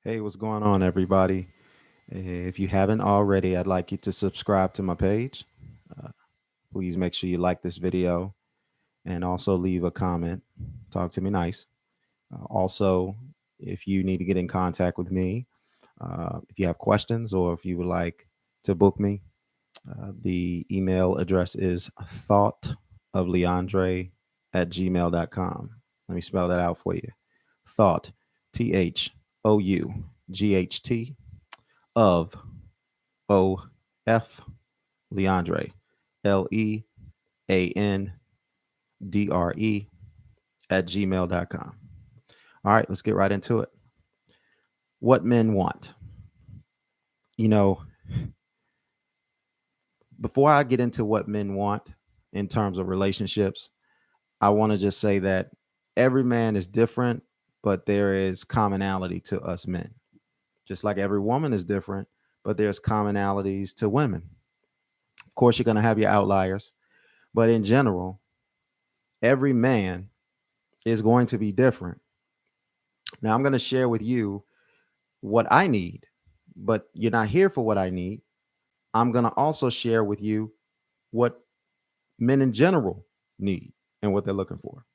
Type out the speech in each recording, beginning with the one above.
Hey, what's going on, everybody? If you haven't already, I'd like you to subscribe to my page. Uh, Please make sure you like this video and also leave a comment. Talk to me nice. Also, if you need to get in contact with me, if you have questions or if you would like to book me, the email address is thoughtofleandre@gmail.com. Let me spell that out for you. Thought, THOUGHT, of OF, Leandre, LEANDRE @gmail.com. All right, let's get right into it. What men want. You know, before I get into what men want in terms of relationships, I want to just say that every man is different, but there is commonality to us men. Just like every woman is different, but there's commonalities to women. Of course, you're going to have your outliers, but in general, every man is going to be different. Now, I'm going to share with you what I need, but you're not here for what I need. I'm going to also share with you what men in general need and what they're looking for.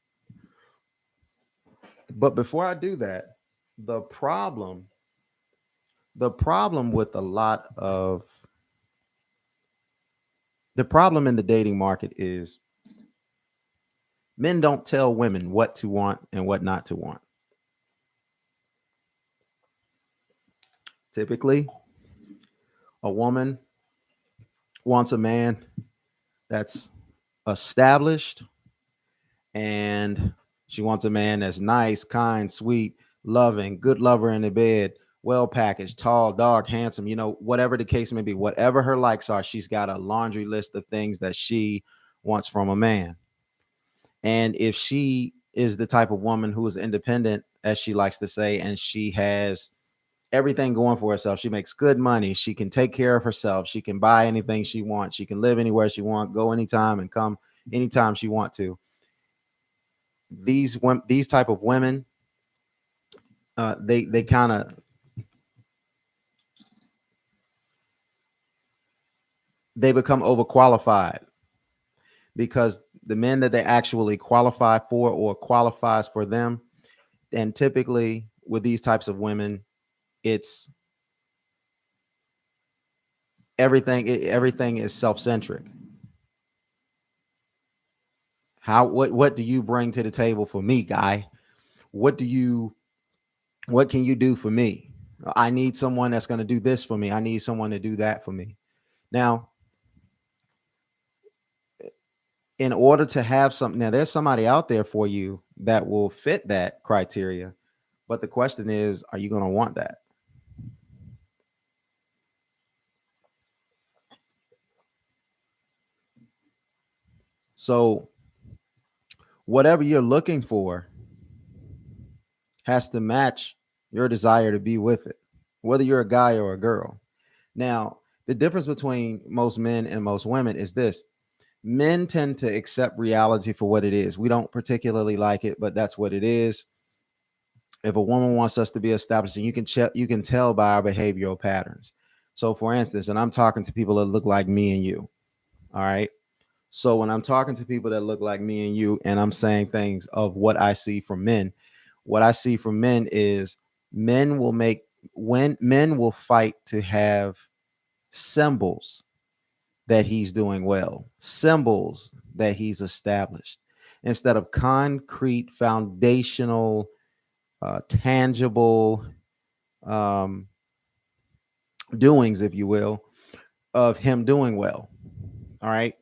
But before I do that, the problem the problem with a lot of the problem in the dating market is men don't tell women what to want and what not to want. Typically, a woman wants a man that's established, and she wants a man that's nice, kind, sweet, loving, good lover in the bed, well packaged, tall, dark, handsome, whatever the case may be, whatever her likes are, she's got a laundry list of things that she wants from a man. And if she is the type of woman who is independent, as she likes to say, and she has everything going for herself, she makes good money, she can take care of herself, she can buy anything she wants, she can live anywhere she wants, go anytime and come anytime she wants to. These type of women, they kind of they become overqualified because the men that they actually qualify for or qualifies for them, and typically with these types of women, it's everything is self-centric. What do you bring to the table for me, guy? What can you do for me? I need someone that's going to do this for me. I need someone to do that for me. Now, in order to have something, now there's somebody out there for you that will fit that criteria, but the question is, are you going to want that? So whatever you're looking for has to match your desire to be with it, whether you're a guy or a girl. Now, the difference between most men and most women is this: men tend to accept reality for what it is. We don't particularly like it, but that's what it is. If a woman wants us to be established, and you can tell by our behavioral patterns. So, for instance, and I'm talking to people that look like me and you. All right. So when I'm talking to people that look like me and you, and I'm saying things of what I see from men, what I see from men is men will make when men will fight to have symbols that he's doing well, symbols that he's established, instead of concrete, foundational, tangible um, doings, if you will, of him doing well. All right.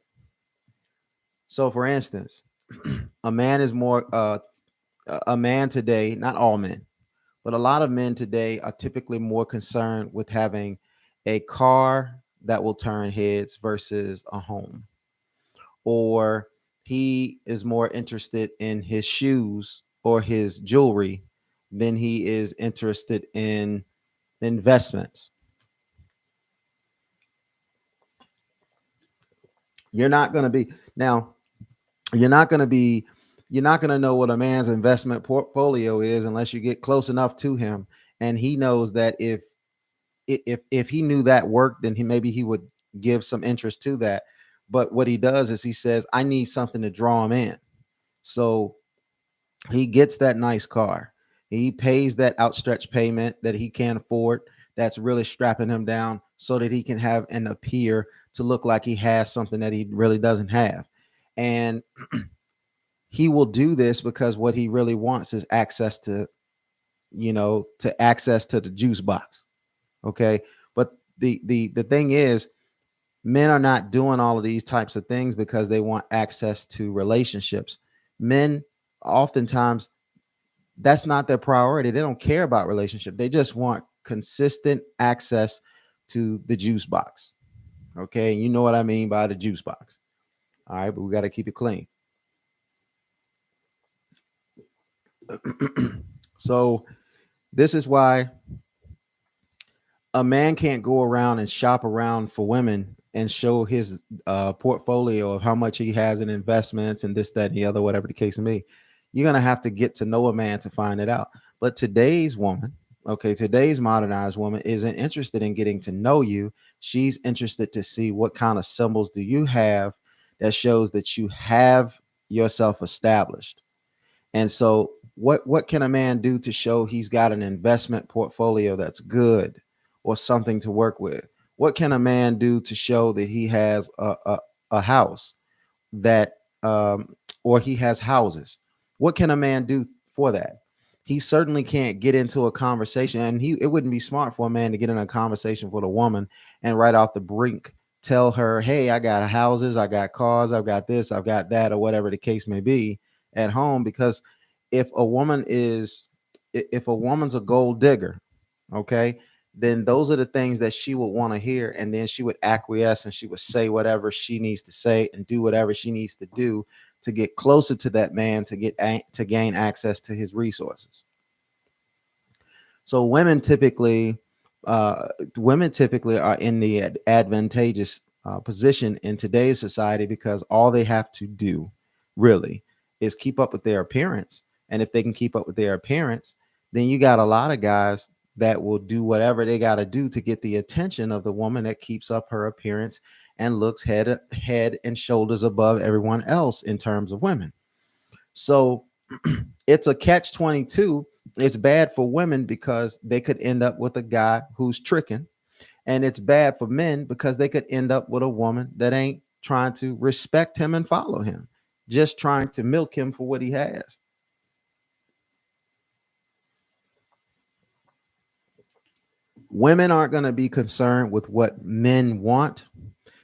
So, for instance, a man is more a man today, not all men, but a lot of men today are typically more concerned with having a car that will turn heads versus a home. Or he is more interested in his shoes or his jewelry than he is interested in investments. You're not going to be now, you're not going to be you're not going to know what a man's investment portfolio is unless you get close enough to him and he knows that if he knew that worked, then he would give some interest to that. But what he does is he says, I need something to draw him in. So he gets that nice car. He pays that outstretched payment that he can't afford. That's really strapping him down so that he can have and appear to look like he has something that he really doesn't have. And he will do this because what he really wants is access to, to access to the juice box. Okay. But the thing is, men are not doing all of these types of things because they want access to relationships. Men oftentimes, that's not their priority. They don't care about relationship. They just want consistent access to the juice box. Okay. And you know what I mean by the juice box. All right. But we got to keep it clean. So this is why a man can't go around and shop around for women and show his portfolio of how much he has in investments and this, that, and the other, whatever the case may be. You're going to have to get to know a man to find it out. But today's woman, okay, today's modernized woman isn't interested in getting to know you. She's interested to see what kind of symbols do you have that shows that you have yourself established. And so what can a man do to show he's got an investment portfolio that's good or something to work with? What can a man do to show that he has a house that or he has houses? What can a man do for that? He certainly can't get into a conversation, and it wouldn't be smart for a man to get in a conversation with a woman and right off the brink tell her, hey, I got houses, I got cars, I've got this, I've got that, or whatever the case may be at home. Because if a woman is if a woman's a gold digger, okay, then those are the things that she would want to hear, and then she would acquiesce and she would say whatever she needs to say and do whatever she needs to do to get closer to that man, to gain access to his resources. So uh, women typically are in the advantageous position in today's society because all they have to do really is keep up with their appearance. And if they can keep up with their appearance, then you got a lot of guys that will do whatever they got to do to get the attention of the woman that keeps up her appearance and looks head and shoulders above everyone else in terms of women. So it's a catch 22. It's bad for women because they could end up with a guy who's tricking, and it's bad for men because they could end up with a woman that ain't trying to respect him and follow him, just trying to milk him for what he has. Women aren't going to be concerned with what men want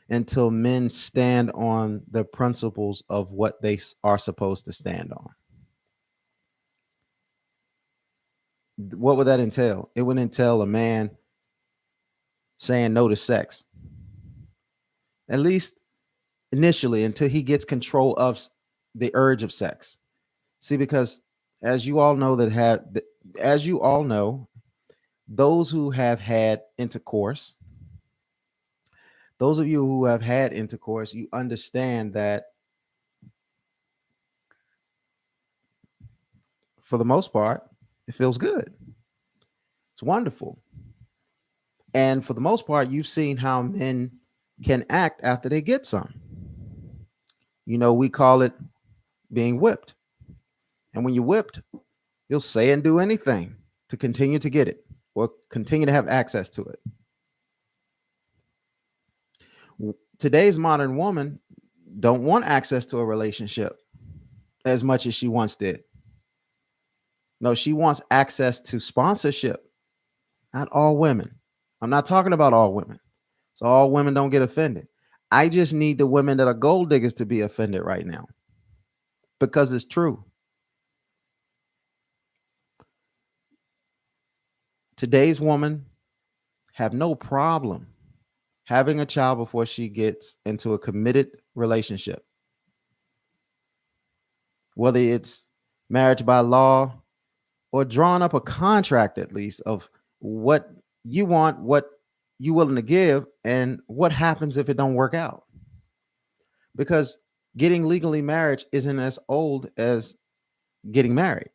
until men stand on the principles of what they are supposed to stand on. What would that entail? It would entail a man saying no to sex, at least initially, until he gets control of the urge of sex. See, because as you all know, as you all know, those who have had intercourse, those of you who have had intercourse, you understand that for the most part, it feels good. It's wonderful. And for the most part, you've seen how men can act after they get some. We call it being whipped. And when you're whipped, you'll say and do anything to continue to get it or continue to have access to it. Today's modern woman don't want access to a relationship as much as she once did. No, she wants access to sponsorship. Not all women. I'm not talking about all women. So all women don't get offended. I just need the women that are gold diggers to be offended right now because it's true. Today's woman have no problem having a child before she gets into a committed relationship, whether it's marriage by law or drawing up a contract at least of what you want, what you willing to give, and what happens if it don't work out. Because getting legally married isn't as old as getting married.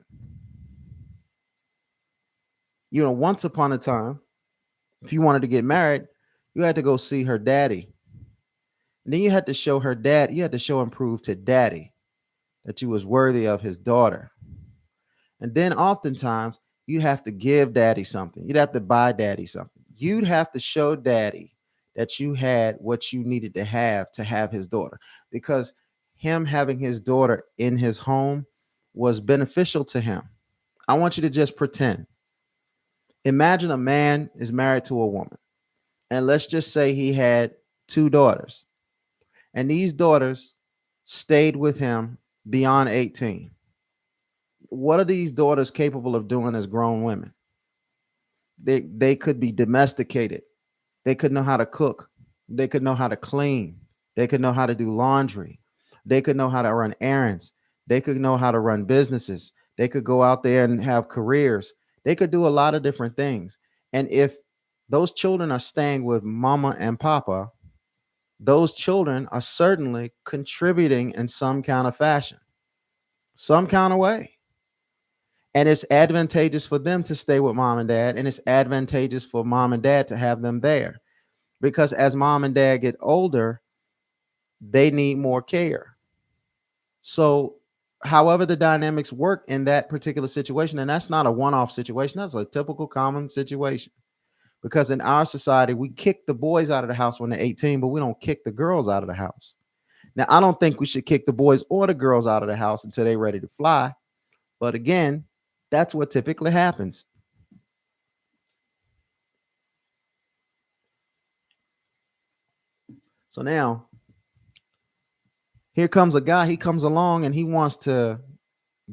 Once upon a time, if you wanted to get married, you had to go see her daddy. And then you had to show her dad, you had to show and prove to daddy that you was worthy of his daughter. And then oftentimes you have to give daddy something. You'd have to buy daddy something. You'd have to show daddy that you had what you needed to have his daughter, because him having his daughter in his home was beneficial to him. I want you to just pretend. Imagine a man is married to a woman, and let's just say he had two daughters, and these daughters stayed with him beyond 18. What are these daughters capable of doing as grown women? They could be domesticated. They could know how to cook. They could know how to clean. They could know how to do laundry. They could know how to run errands. They could know how to run businesses. They could go out there and have careers. They could do a lot of different things. And if those children are staying with mama and papa, those children are certainly contributing in some kind of fashion, some kind of way. And it's advantageous for them to stay with mom and dad, and it's advantageous for mom and dad to have them there, because as mom and dad get older, they need more care. So however the dynamics work in that particular situation, and that's not a one-off situation, that's a typical common situation, because in our society we kick the boys out of the house when they're 18, but we don't kick the girls out of the house. Now, I don't think we should kick the boys or the girls out of the house until they're ready to fly, but again, that's what typically happens. So now here comes a guy, he comes along and he wants to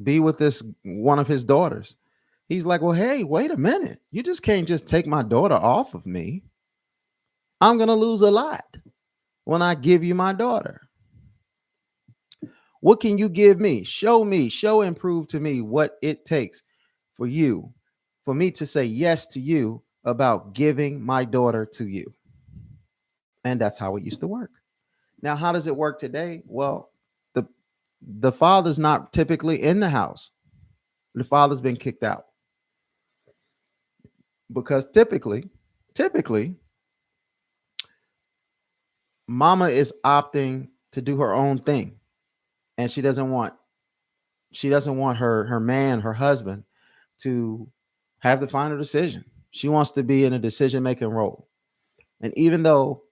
be with this one of his daughters. He's like, well, hey, wait a minute. You just can't just take my daughter off of me. I'm going to lose a lot when I give you my daughter. What can you give me? Show and prove to me what it takes for you, for me to say yes to you about giving my daughter to you. And that's how it used to work. Now, how does it work today? Well, the the father's not typically in the house. The father's been kicked out because typically, mama is opting to do her own thing, and she doesn't want her man, her husband, to have the final decision. She wants to be in a decision making role. And even though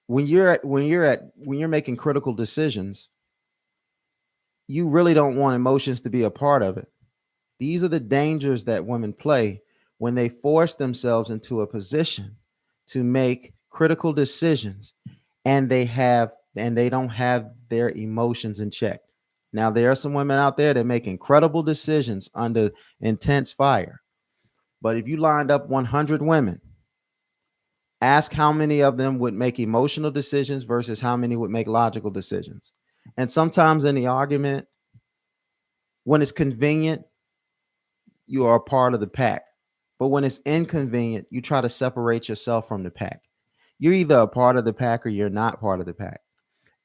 when you're making critical decisions, you really don't want emotions to be a part of it. These are the dangers that women play when they force themselves into a position to make critical decisions, and they don't have their emotions in check. Now, there are some women out there that make incredible decisions under intense fire. But if you lined up 100 women, ask how many of them would make emotional decisions versus how many would make logical decisions. And sometimes in the argument, when it's convenient, you are a part of the pack. But when it's inconvenient, you try to separate yourself from the pack. You're either a part of the pack or you're not part of the pack.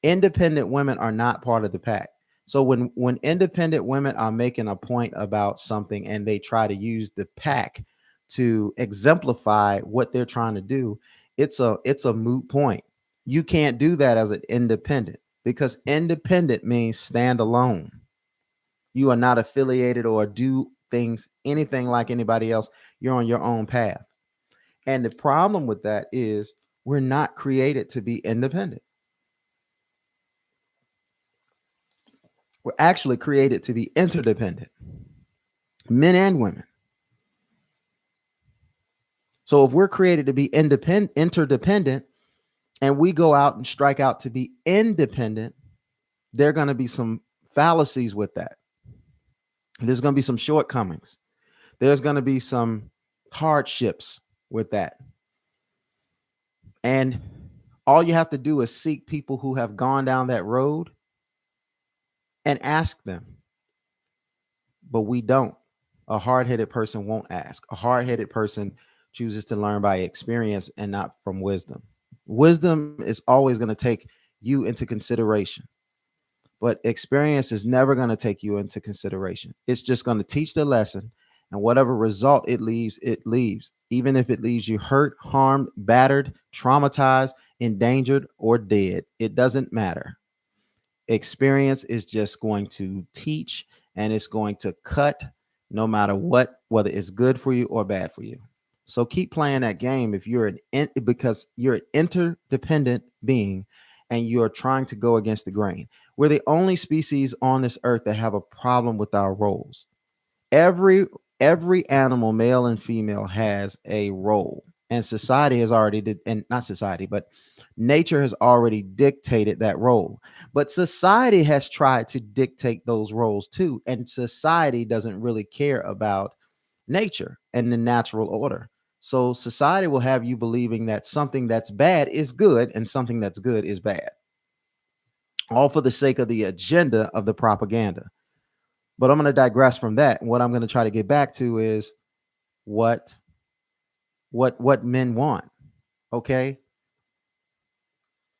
Independent women are not part of the pack. So when independent women are making a point about something and they try to use the pack to exemplify what they're trying to do, it's a moot point. You can't do that as an independent, because independent means stand alone. You are not affiliated or do things anything like anybody else. You're on your own path. And the problem with that is we're not created to be independent. We're actually created to be interdependent, men and women. So if we're created to be interdependent, and we go out and strike out to be independent, there are going to be some fallacies with that. There's going to be some shortcomings. There's going to be some hardships with that. And all you have to do is seek people who have gone down that road and ask them. But we don't. A hard-headed person won't ask. A hard-headed person chooses to learn by experience and not from wisdom. Wisdom is always going to take you into consideration, but experience is never going to take you into consideration. It's just going to teach the lesson, And whatever result it leaves, it leaves. Even if it leaves you hurt, harmed, battered, traumatized, endangered, or dead, it doesn't matter. Experience is just going to teach, and it's going to cut no matter what, whether it's good for you or bad for you. So keep playing that game if you're because you're an interdependent being and you're trying to go against the grain. We're the only species on this earth that have a problem with our roles. Every animal, male and female, has a role, and society has already did, and not society, but nature has already dictated that role. But society has tried to dictate those roles too, and society doesn't really care about nature and the natural order. So society will have you believing that something that's bad is good and something that's good is bad, all for the sake of the agenda of the propaganda. But I'm going to digress from that. What I'm going to try to get back to is what what men want. Okay.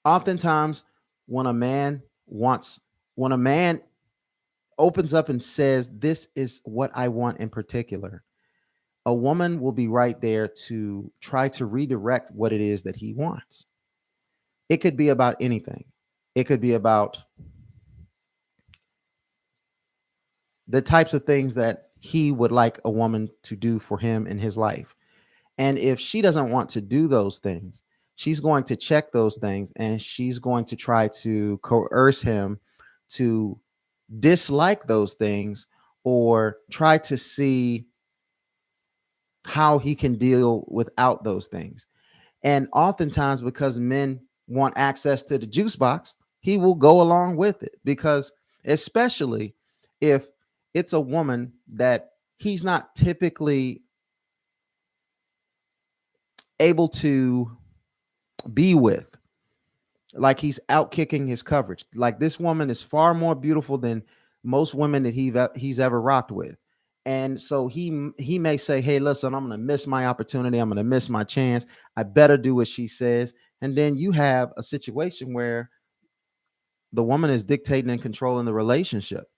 Oftentimes, when a man wants, when a man opens up and says, "This is what I want in particular," a woman will be right there to try to redirect what it is that he wants. It could be about anything. It could be about the types of things that he would like a woman to do for him in his life. And if she doesn't want to do those things, she's going to check those things and she's going to try to coerce him to dislike those things or try to see how he can deal without those things. And oftentimes, because men want access to the juice box, he will go along with it because, especially if it's a woman that he's not typically able to be with, like he's out kicking his coverage. Like this woman is far more beautiful than most women that he's ever rocked with. And so he may say, "Hey, listen, I'm going to miss my opportunity. I'm going to miss my chance. I better do what she says." And then you have a situation where the woman is dictating and controlling the relationship.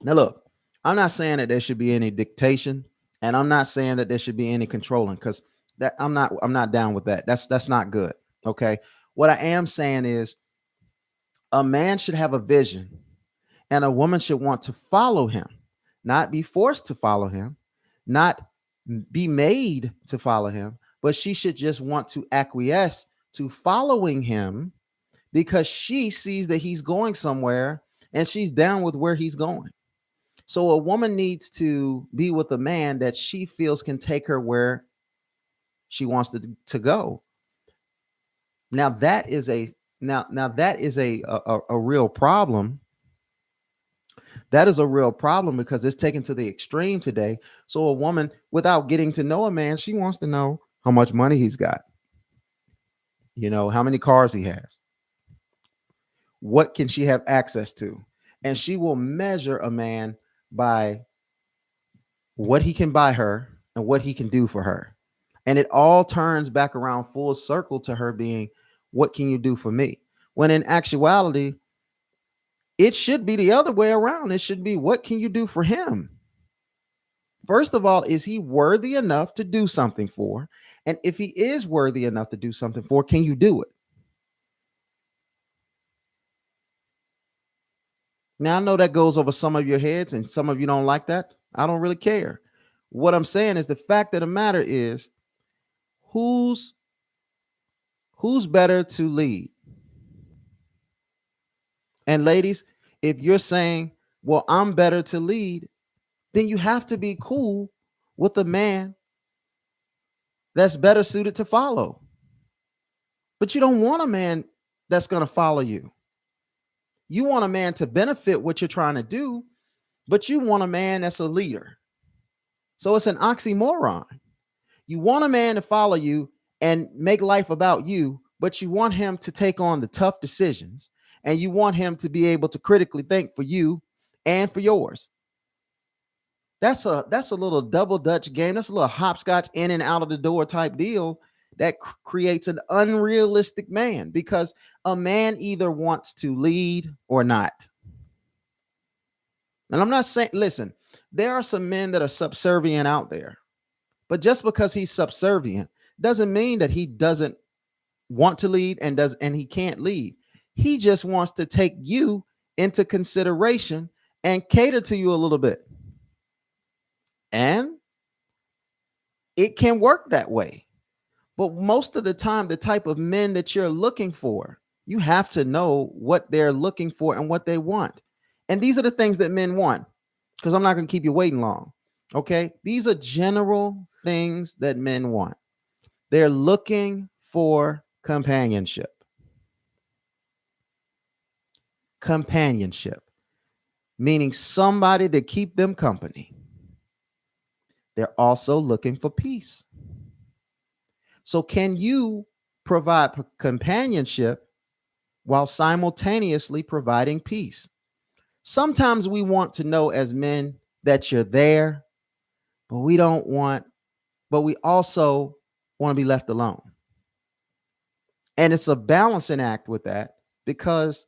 Now, look, I'm not saying that there should be any dictation, and I'm not saying that there should be any controlling, because that I'm not down with that. That's not good. Okay. What I am saying is a man should have a vision, and a woman should want to follow him, not be forced to follow him, not be made to follow him, but she should just want to acquiesce to following him because she sees that he's going somewhere and she's down with where he's going. So a woman needs to be with a man that she feels can take her where she wants to go. Now that is a real problem. That is a real problem because it's taken to the extreme today. So a woman, without getting to know a man, she wants to know how much money he's got, how many cars he has, what can she have access to, and she will measure a man by what he can buy her and what he can do for her. And it all turns back around full circle to her being, "What can you do for me?" When in actuality, it should be the other way around. It should be, "What can you do for him?" First of all, is he worthy enough to do something for? And if he is worthy enough to do something for, can you do it? Now, I know that goes over some of your heads and some of you don't like that. I don't really care. What I'm saying is the fact of the matter is who's who's better to lead? And ladies, if you're saying, "Well, I'm better to lead," then you have to be cool with a man that's better suited to follow. But you don't want a man that's going to follow you. You want a man to benefit what you're trying to do, but you want a man that's a leader. So it's an oxymoron. You want a man to follow you and make life about you, but you want him to take on the tough decisions and you want him to be able to critically think for you and for yours. That's a little double dutch game. That's a little hopscotch in and out of the door type deal that creates an unrealistic man, because a man either wants to lead or not. And I'm not saying, listen, there are some men that are subservient out there, but just because he's subservient doesn't mean that he doesn't want to lead and he can't lead. He just wants to take you into consideration and cater to you a little bit. And it can work that way. But most of the time, the type of men that you're looking for, you have to know what they're looking for and what they want. And these are the things that men want, because I'm not going to keep you waiting long. Okay. These are general things that men want. They're looking for companionship. Companionship, meaning somebody to keep them company. They're also looking for peace. So, can you provide companionship while simultaneously providing peace? Sometimes we want to know as men that you're there, but we also want to be left alone. And it's a balancing act with that, because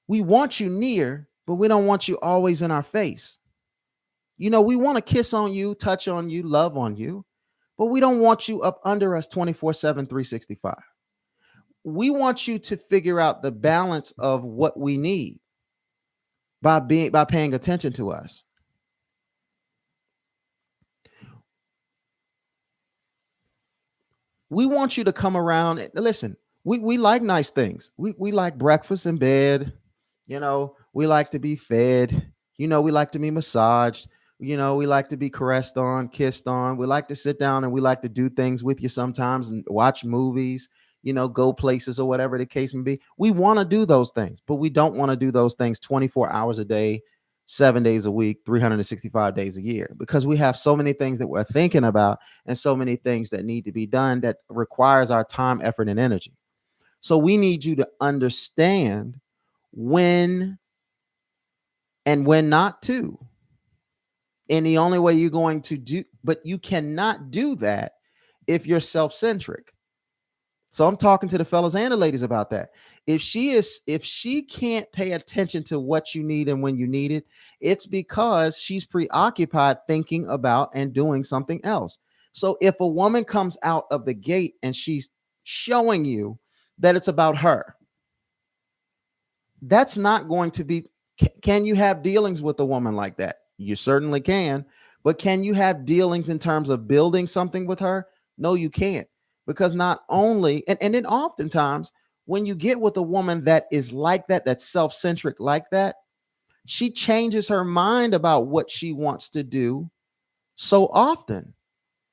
we want you near, but we don't want you always in our face. We want to kiss on you, touch on you, love on you, but we don't want you up under us 24/7, 365. We want you to figure out the balance of what we need by paying attention to us. We want you to come around and listen. We like nice things. We like breakfast in bed. We like to be fed. We like to be massaged. We like to be caressed on, kissed on. We like to sit down and we like to do things with you sometimes and watch movies, go places or whatever the case may be. We want to do those things, but we don't want to do those things 24 hours a day, 7 days a week, 365 days a year, because we have so many things that we're thinking about and so many things that need to be done that requires our time, effort, and energy. So we need you to understand when and when not to. And the only way you're going to do, but you cannot do that if you're self-centric. So I'm talking to the fellas and the ladies about that. If she can't pay attention to what you need and when you need it, it's because she's preoccupied thinking about and doing something else. So if a woman comes out of the gate and she's showing you that it's about her, that's not going to be. Can you have dealings with a woman like that? You certainly can. But can you have dealings in terms of building something with her? No, you can't. Because not only, and then oftentimes when you get with a woman that is like that, that's self-centric like that, she changes her mind about what she wants to do so often,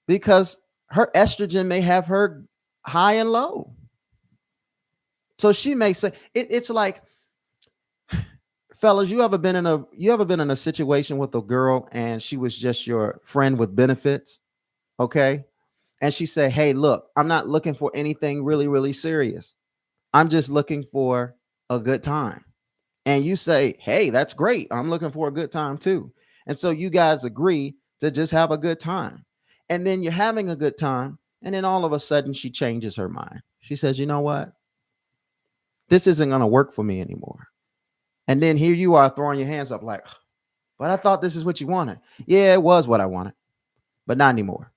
because her estrogen may have her high and low. So she may say it's like, fellas, you ever been in a situation with a girl and she was just your friend with benefits, okay? And she said, "Hey, look, I'm not looking for anything really, really serious. I'm just looking for a good time." And you say, "Hey, that's great. I'm looking for a good time too." And so you guys agree to just have a good time. And then you're having a good time, and then all of a sudden she changes her mind. She says, "You know what? This isn't going to work for me anymore." And then here you are throwing your hands up like, "But I thought this is what you wanted." Yeah, it was what I wanted, but not anymore.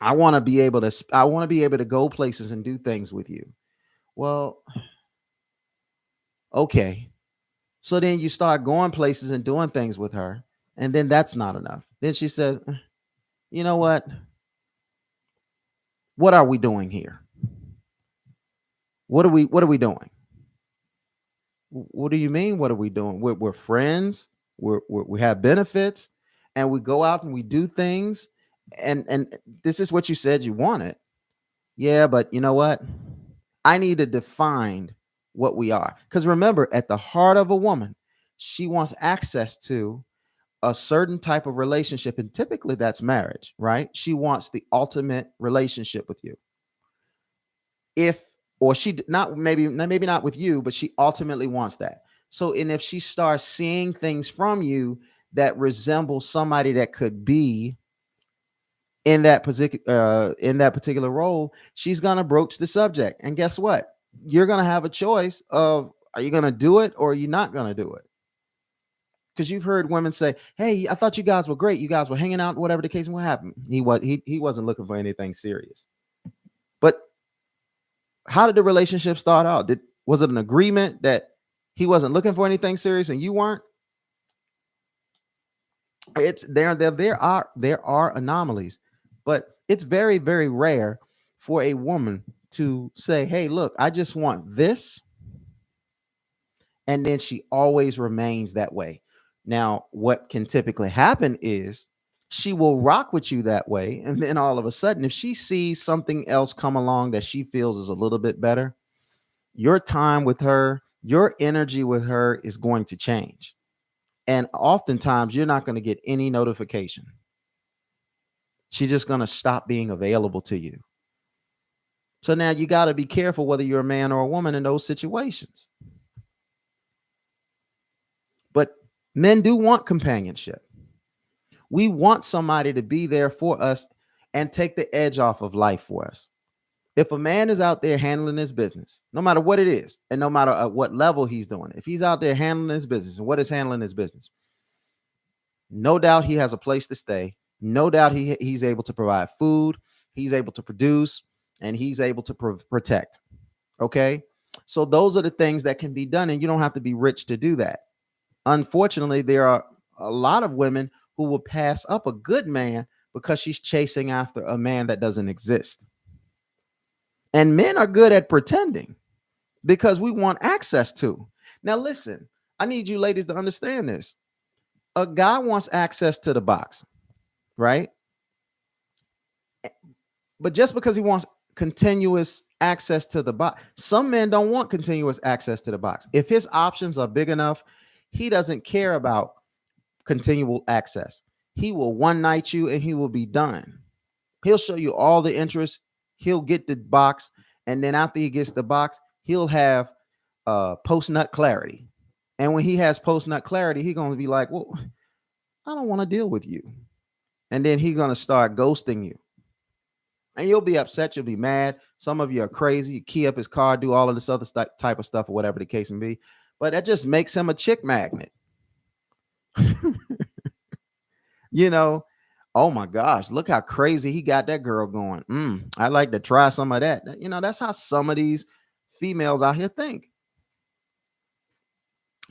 I want to be able to go places and do things with you. Well, okay. So then you start going places and doing things with her, and then that's not enough. Then she says, "You know what? What are we doing here? What are we doing?" "What do you mean? What are we doing? We're friends. We have benefits, and we go out and we do things. And this is what you said you wanted." "Yeah, but you know what? I need to define what we are." Because remember, at the heart of a woman, she wants access to a certain type of relationship, and typically that's marriage, right? She wants the ultimate relationship with you. If or she not maybe not with you, but she ultimately wants that. So, and if she starts seeing things from you that resemble somebody that could be in that particular role, she's gonna broach the subject. And guess what? You're gonna have a choice of, are you gonna do it or are you not gonna do it? Because you've heard women say, "Hey, I thought you guys were great. You guys were hanging out, whatever the case." What happened? He wasn't looking for anything serious. But how did the relationship start out? Was it an agreement that he wasn't looking for anything serious and you weren't? It's there are anomalies, but it's very, very rare for a woman to say, "Hey, look, I just want this," and then she always remains that way. Now, what can typically happen is she will rock with you that way, and then all of a sudden, if she sees something else come along that she feels is a little bit better, your time with her, your energy with her is going to change. And oftentimes, you're not going to get any notification. She's just going to stop being available to you. So now you got to be careful whether you're a man or a woman in those situations. But men do want companionship. We want somebody to be there for us and take the edge off of life for us. If a man is out there handling his business, no matter what it is, and no matter at what level he's doing, if he's out there handling his business, and what is handling his business, no doubt he has a place to stay. No doubt he's able to provide food, he's able to produce, and he's able to protect. Okay. So those are the things that can be done, and you don't have to be rich to do that. Unfortunately, there are a lot of women who will pass up a good man because she's chasing after a man that doesn't exist. And men are good at pretending because we want access to. Now, listen, I need you ladies to understand this. A guy wants access to the box, right? But just because he wants continuous access to the box, some men don't want continuous access to the box. If his options are big enough, he doesn't care about continual access. He will one night you and he will be done. He'll show you all the interest. He'll get the box. And then after he gets the box, he'll have post nut clarity. And when he has post nut clarity, he's going to be like, well, I don't want to deal with you. And then he's going to start ghosting you. And you'll be upset. You'll be mad. Some of you are crazy. You key up his car, do all of this other type of stuff or whatever the case may be. But that just makes him a chick magnet. You know, oh my gosh, look how crazy he got that girl going. I'd like to try some of that. You know, that's how some of these females out here think.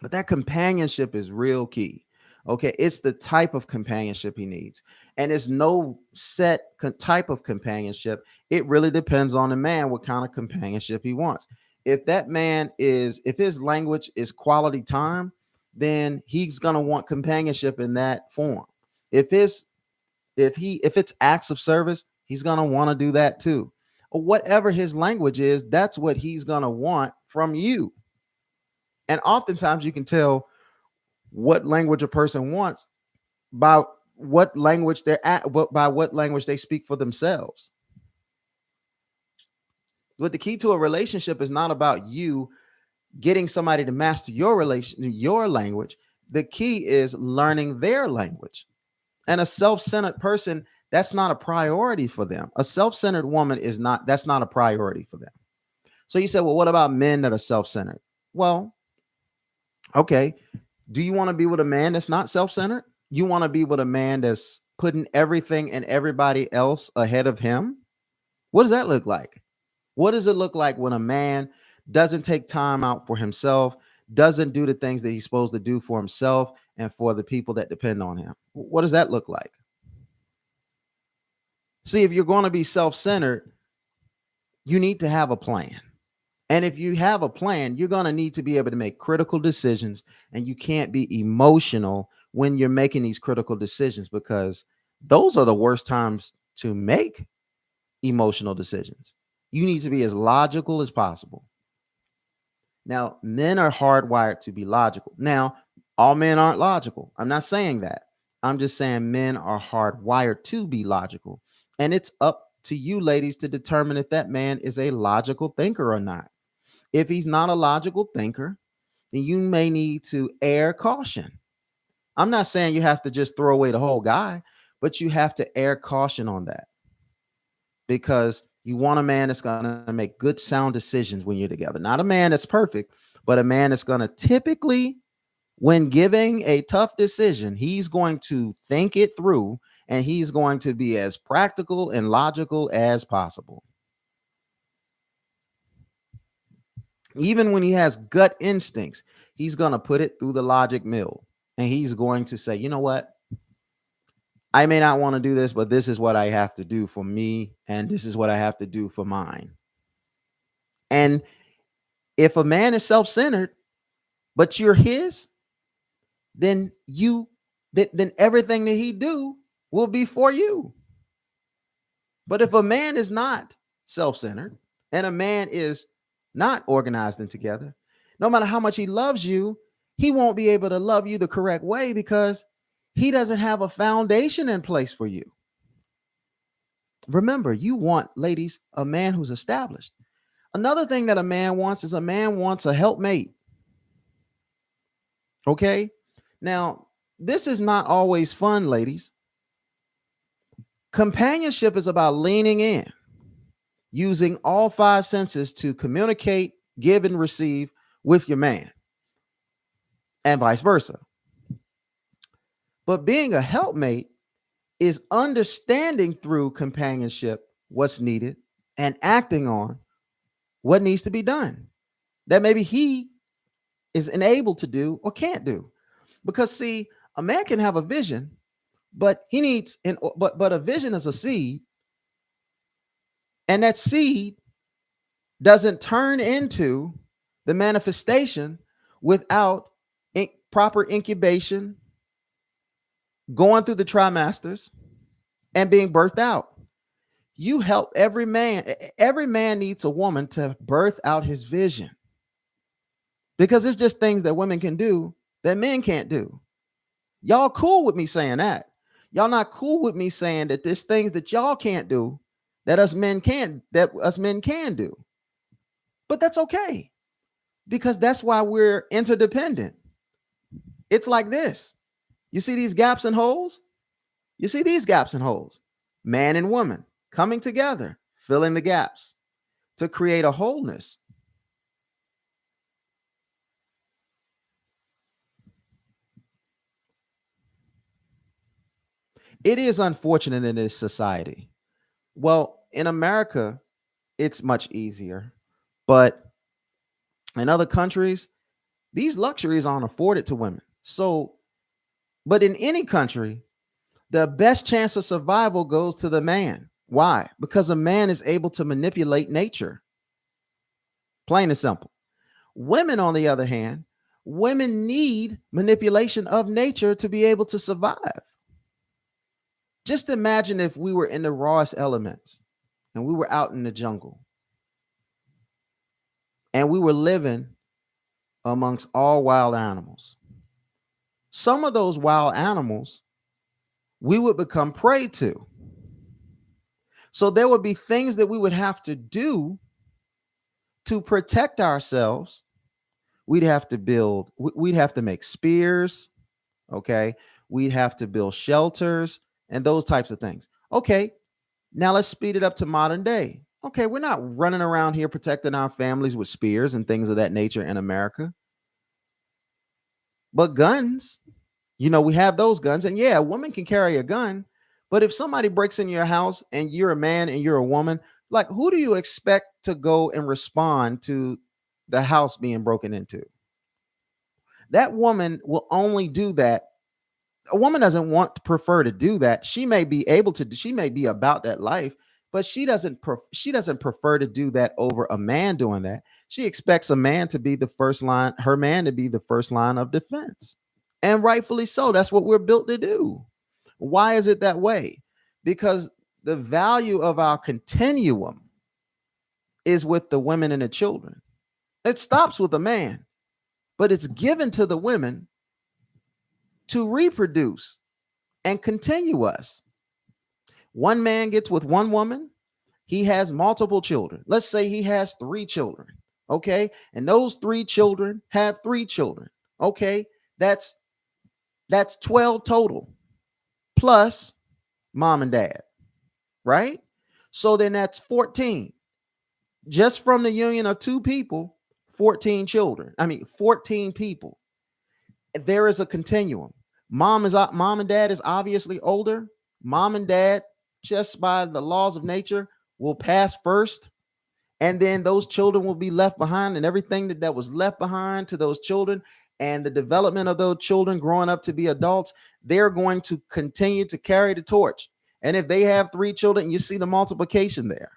But that companionship is real key. Okay, it's the type of companionship he needs. And it's no set type of companionship. It really depends on the man what kind of companionship he wants. If his language is quality time, then he's going to want companionship in that form. If it's acts of service, he's going to want to do that too. Or whatever his language is, that's what he's going to want from you. And oftentimes you can tell what language a person wants by what language they're at, by what language they speak for themselves. But the key to a relationship is not about you getting somebody to master your language. The key is learning their language. And a self-centered person, that's not a priority for them. A self-centered woman that's not a priority for them. So you said, well, what about men that are self-centered? Well, okay. Do you want to be with a man that's not self-centered? You want to be with a man that's putting everything and everybody else ahead of him? What does that look like? What does it look like when a man doesn't take time out for himself, doesn't do the things that he's supposed to do for himself and for the people that depend on him? What does that look like? See, if you're going to be self-centered, you need to have a plan. And if you have a plan, you're going to need to be able to make critical decisions, and you can't be emotional when you're making these critical decisions, because those are the worst times to make emotional decisions. You need to be as logical as possible. Now, men are hardwired to be logical. Now, all men aren't logical. I'm not saying that. I'm just saying men are hardwired to be logical. And it's up to you, ladies, to determine if that man is a logical thinker or not. If he's not a logical thinker, then you may need to err caution. I'm not saying you have to just throw away the whole guy, but you have to err caution on that, because you want a man that's going to make good, sound decisions when you're together. Not a man that's perfect, but a man that's going to typically When giving a tough decision, he's going to think it through and he's going to be as practical and logical as possible. Even when he has gut instincts, he's going to put it through the logic mill and he's going to say, you know what? I may not want to do this, but this is what I have to do for me. And this is what I have to do for mine. And if a man is self centered, but you're his, then then everything that he do will be for you. But if a man is not self-centered and a man is not organized and together, no matter how much he loves you, he won't be able to love you the correct way because he doesn't have a foundation in place for you. Remember, you want, ladies, a man who's established. Another thing that a man wants is a man wants a helpmate. Okay? Now, this is not always fun, ladies. Companionship is about leaning in, using all five senses to communicate, give, and receive with your man, and vice versa. But being a helpmate is understanding through companionship what's needed and acting on what needs to be done that maybe he is enabled to do or can't do. Because see, a man can have a vision, but he needs but a vision is a seed, and that seed doesn't turn into the manifestation without proper incubation, going through the trimesters, and being birthed out. You help every man. Every man needs a woman to birth out his vision, because it's just things that women can do that men can't do. Y'all cool with me saying that? Y'all not cool with me saying that there's things that y'all can't do that us men can do. But that's okay, because that's why we're interdependent. It's like this. You see these gaps and holes? You see these gaps and holes? Man and woman coming together, filling the gaps to create a wholeness. It is unfortunate in this society. Well, in America, it's much easier, but in other countries, these luxuries aren't afforded to women. So, but in any country, the best chance of survival goes to the man. Why? Because a man is able to manipulate nature. Plain and simple. Women, on the other hand, women need manipulation of nature to be able to survive. Just imagine if we were in the rawest elements and we were out in the jungle and we were living amongst all wild animals. Some of those wild animals we would become prey to. So there would be things that we would have to do to protect ourselves. We'd have to make spears, okay? We'd have to build shelters and those types of things. Okay, now let's speed it up to modern day. Okay, we're not running around here protecting our families with spears and things of that nature in America. But guns, we have those guns. And yeah, a woman can carry a gun. But if somebody breaks in your house and you're a man and you're a woman, like, who do you expect to go and respond to the house being broken into? That woman will only do that. A woman doesn't prefer to do that. She may be able to, she may be about that life, but she doesn't prefer to do that over a man doing that. She expects a man to be the first line, her man to be the first line of defense. And rightfully so. That's what we're built to do. Why is it that way? Because the value of our continuum is with the women and the children. It stops with the man, but it's given to the women to reproduce and continue us. One man gets with one woman, he has multiple children. Let's say he has 3 children, okay? And those 3 children have 3 children, okay? That's 12 total, plus mom and dad, right? So then that's 14. Just from the union of 2 people, 14 children. 14 people. There is a continuum. Mom and dad is obviously older. Mom and dad, just by the laws of nature, will pass first, and then those children will be left behind, and everything that was left behind to those children and the development of those children growing up to be adults, they're going to continue to carry the torch. And if they have 3 children, you see the multiplication there.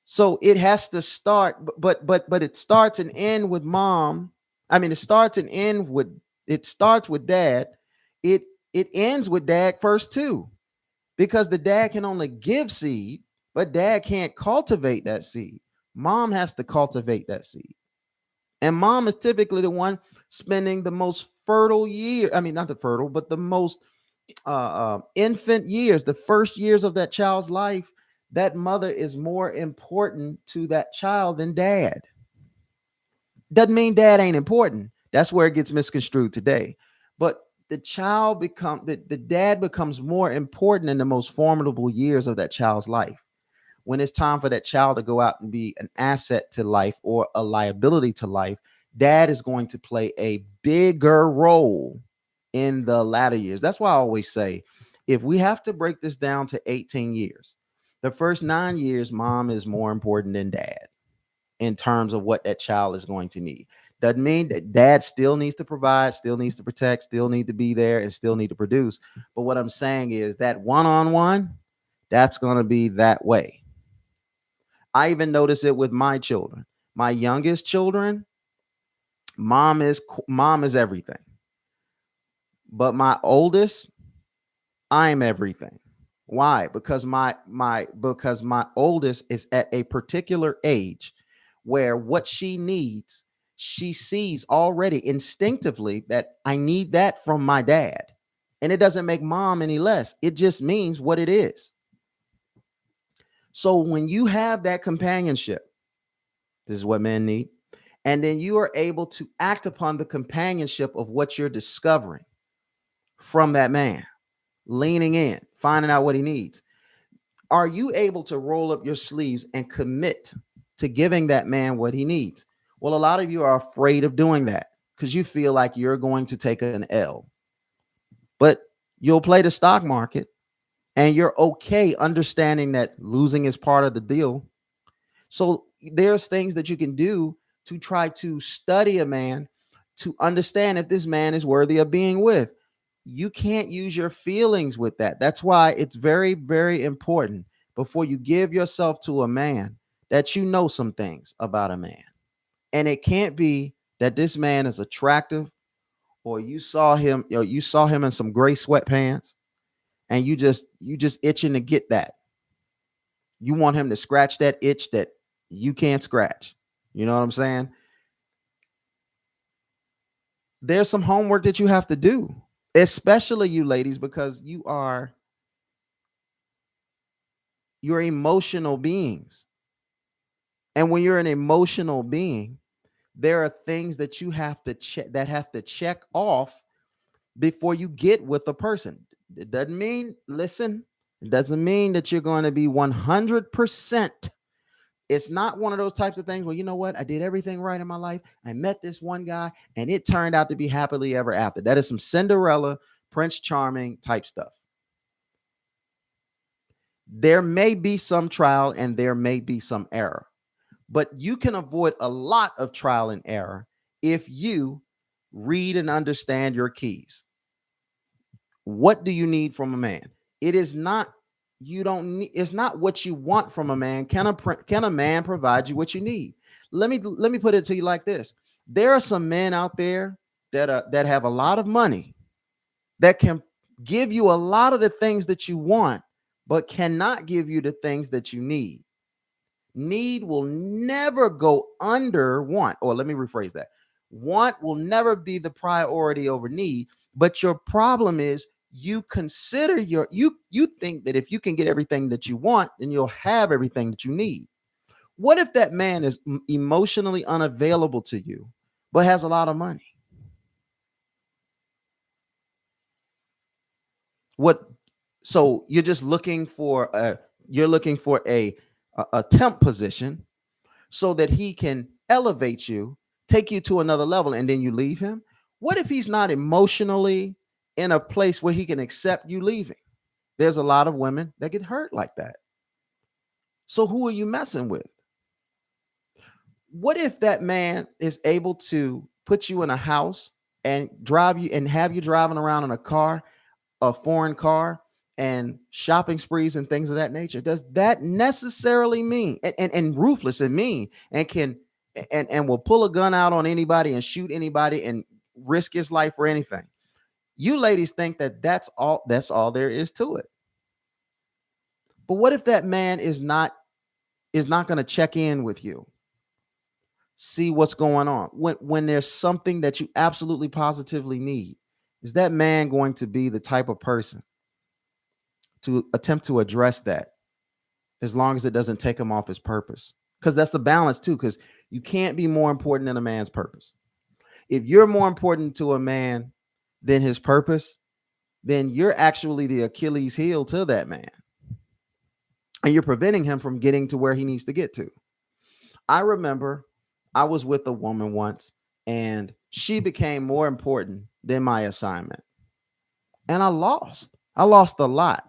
So it has to start, but it starts and end with mom. I mean, it starts with dad. It it ends with dad first too, because the dad can only give seed, but dad can't cultivate that seed. Mom has to cultivate that seed. And mom is typically the one spending the most fertile year. I mean, not the fertile, but the most infant years, the first years of that child's life. That mother is more important to that child than dad. Doesn't mean dad ain't important. That's where it gets misconstrued today. But the dad becomes more important in the most formidable years of that child's life. When it's time for that child to go out and be an asset to life or a liability to life, dad is going to play a bigger role in the latter years. That's why I always say, if we have to break this down to 18 years, the first 9 years, mom is more important than dad in terms of what that child is going to need. Doesn't mean that dad still needs to provide, still needs to protect, still need to be there, and still need to produce. But what I'm saying is that one-on-one, that's going to be that way. I even notice it with my children. My youngest children, mom is everything. But my oldest, I'm everything. Why? Because my oldest is at a particular age where what she needs, she sees already instinctively that I need that from my dad. And it doesn't make mom any less. It just means what it is. So when you have that companionship, this is what men need. And then you are able to act upon the companionship of what you're discovering from that man, leaning in, finding out what he needs. Are you able to roll up your sleeves and commit to giving that man what he needs? Well, a lot of you are afraid of doing that because you feel like you're going to take an L. But you'll play the stock market and you're okay understanding that losing is part of the deal. So there's things that you can do to try to study a man to understand if this man is worthy of being with. You can't use your feelings with that. That's why it's very, very important before you give yourself to a man that you know some things about a man. And it can't be that this man is attractive or you saw him in some gray sweatpants and you just itching to get that. You want him to scratch that itch that you can't scratch. You know what I'm saying? There's some homework that you have to do, especially you ladies, because you're emotional beings. And when you're an emotional being, there are things that you have to check off before you get with a person. It doesn't mean, listen, it doesn't mean that you're going to be 100%. It's not one of those types of things where, you know what, I did everything right in my life. I met this one guy and it turned out to be happily ever after. That is some Cinderella, Prince Charming type stuff. There may be some trial and there may be some error, but you can avoid a lot of trial and error if you read and understand your keys. What do you need from a man? It is not you don't need. It's not what you want from a man. Can a man provide you what you need? Let me put it to you like this: there are some men out there that have a lot of money that can give you a lot of the things that you want, but cannot give you the things that you need. Need will never go under want, or let me rephrase that. Want will never be the priority over need, but your problem is you think that if you can get everything that you want, then you'll have everything that you need. What if that man is emotionally unavailable to you, but has a lot of money? What? So you're looking for a temp position so that he can elevate you take you to another level, and then you leave him? What if he's not emotionally in a place where he can accept you leaving? There's a lot of women that get hurt like that. So who are you messing with? What if that man is able to put you in a house and drive you and have you driving around in a car, a foreign car, and shopping sprees and things of that nature? Does that necessarily mean and ruthless and mean and can and will pull a gun out on anybody and shoot anybody and risk his life for anything? You ladies think that that's all there is to it. But what if that man is not going to check in with you, see what's going on when there's something that you absolutely positively need? Is that man going to be the type of person to attempt to address that, as long as it doesn't take him off his purpose? Because that's the balance too, because you can't be more important than a man's purpose. If you're more important to a man than his purpose, then you're actually the Achilles heel to that man, and you're preventing him from getting to where he needs to get to. I remember I was with a woman once, and she became more important than my assignment. And I lost. I lost a lot.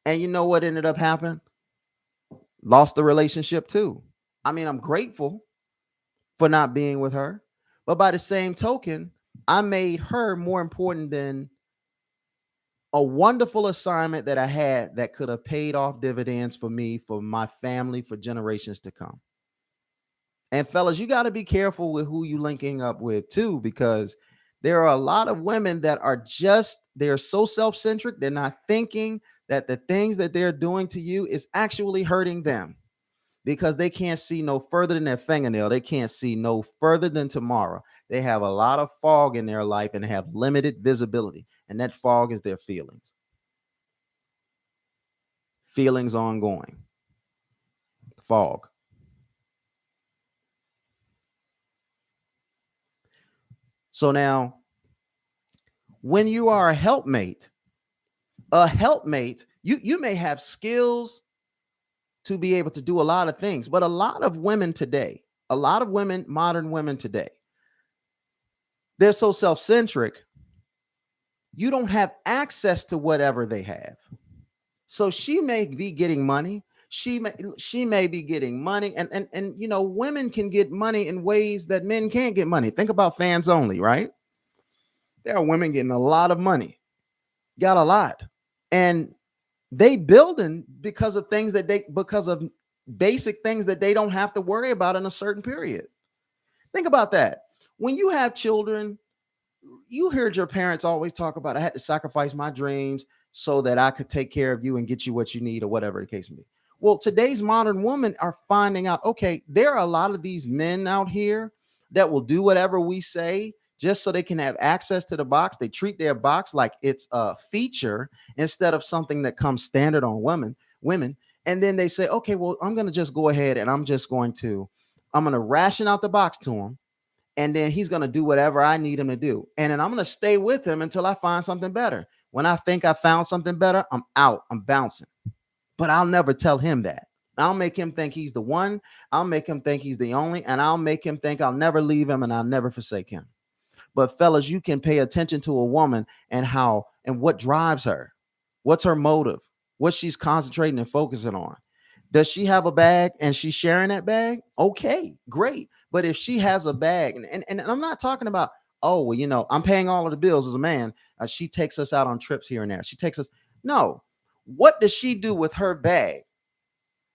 And you know what ended up happening? Lost the relationship too. I mean, I'm grateful for not being with her, but by the same token, I made her more important than a wonderful assignment that I had that could have paid off dividends for me, for my family, for generations to come. And fellas, you got to be careful with who you linking up with too, because there are a lot of women that are they're so self-centric. They're not thinking that the things that they're doing to you is actually hurting them, because they can't see no further than their fingernail. They can't see no further than tomorrow. They have a lot of fog in their life and have limited visibility. And that fog is their feelings. Feelings ongoing. Fog. So now, when you are a helpmate, you may have skills to be able to do a lot of things, but a lot of women today, modern women today, they're so self-centric, you don't have access to whatever they have. So she may be getting money. She may be getting money, and women can get money in ways that men can't get money. Think about fans only, right? There are women getting a lot of money, got a lot, and they building because of basic things that they don't have to worry about in a certain period. Think about that. When you have children, you heard your parents always talk about, I had to sacrifice my dreams so that I could take care of you and get you what you need, or whatever the case may be. Well, today's modern women are finding out, okay, there are a lot of these men out here that will do whatever we say just so they can have access to the box. They treat their box like it's a feature instead of something that comes standard on women. And then they say, okay, well, I'm going to just go ahead and I'm going to ration out the box to him, and then he's going to do whatever I need him to do. And then I'm going to stay with him until I find something better. When I think I found something better, I'm out, I'm bouncing. But I'll never tell him that. I'll make him think he's the one. I'll make him think he's the only, and I'll make him think I'll never leave him and I'll never forsake him. But fellas, you can pay attention to a woman and what drives her. What's her motive? What she's concentrating and focusing on. Does she have a bag and she's sharing that bag? Okay, great. But if she has a bag, and I'm not talking about, oh, well, I'm paying all of the bills as a man. She takes us out on trips here and there. She takes us. No. What does she do with her bag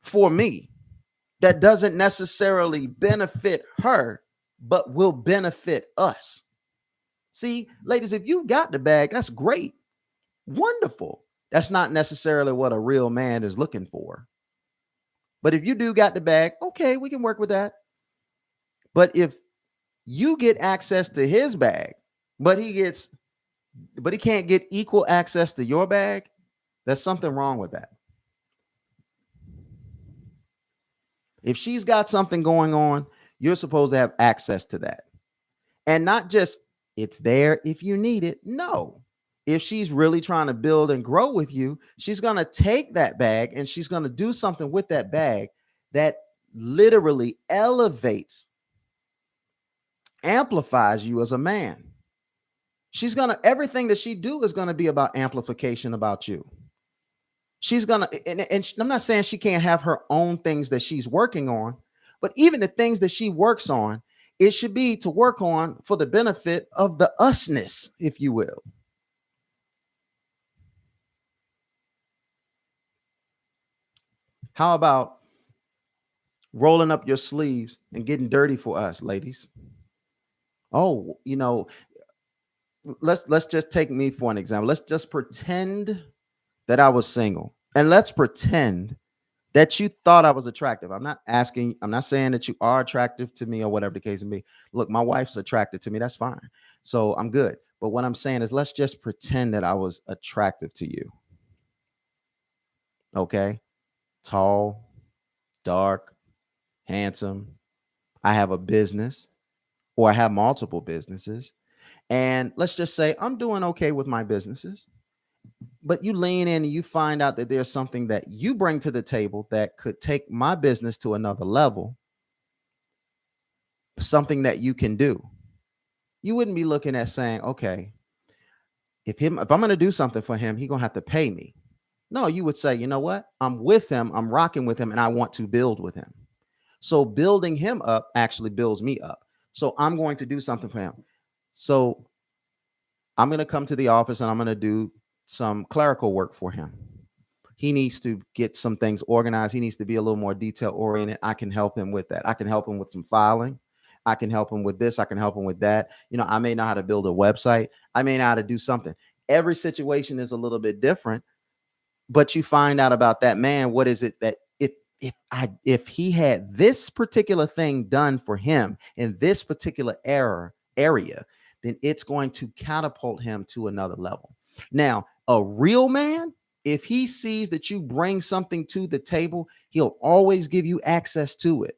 for me that doesn't necessarily benefit her, but will benefit us? See, ladies, if you got the bag, that's great. Wonderful. That's not necessarily what a real man is looking for. But if you do got the bag, okay, we can work with that. But if you get access to his bag, but he can't get equal access to your bag, there's something wrong with that. If she's got something going on, you're supposed to have access to that. And not just it's there if you need it. No. If she's really trying to build and grow with you, she's going to take that bag and she's going to do something with that bag that literally elevates amplifies you as a man. She's gonna everything that she do is gonna be about amplification about you. She's gonna and I'm not saying she can't have her own things that she's working on, but even the things that she works on, it should be to work on for the benefit of the usness, if you will. How about rolling up your sleeves and getting dirty for us, ladies? Oh, let's just take me for an example. Let's just pretend that I was single, and let's pretend that you thought I was attractive. I'm not saying that you are attractive to me or whatever the case may be. Look, my wife's attracted to me. That's fine. So I'm good. But what I'm saying is let's just pretend that I was attractive to you. Okay. Tall, dark, handsome. I have a business or I have multiple businesses. And let's just say I'm doing okay with my businesses. But you lean in and you find out that there's something that you bring to the table that could take my business to another level, something that you can do. You wouldn't be looking at saying, okay, if I'm going to do something for him, he's going to have to pay me. No, you would say, you know what? I'm with him, I'm rocking with him, and I want to build with him. So building him up actually builds me up. So I'm going to do something for him. So I'm going to come to the office and I'm going to do some clerical work for him. He needs to get some things organized. He needs to be a little more detail oriented. I can help him with that. I can help him with some filing. I can help him with this. I can help him with that. I may know how to build a website. I may know how to do something. Every situation is a little bit different, but you find out about that man. What is it that if he had this particular thing done for him in this particular area, then it's going to catapult him to another level. Now, a real man, if he sees that you bring something to the table, he'll always give you access to it.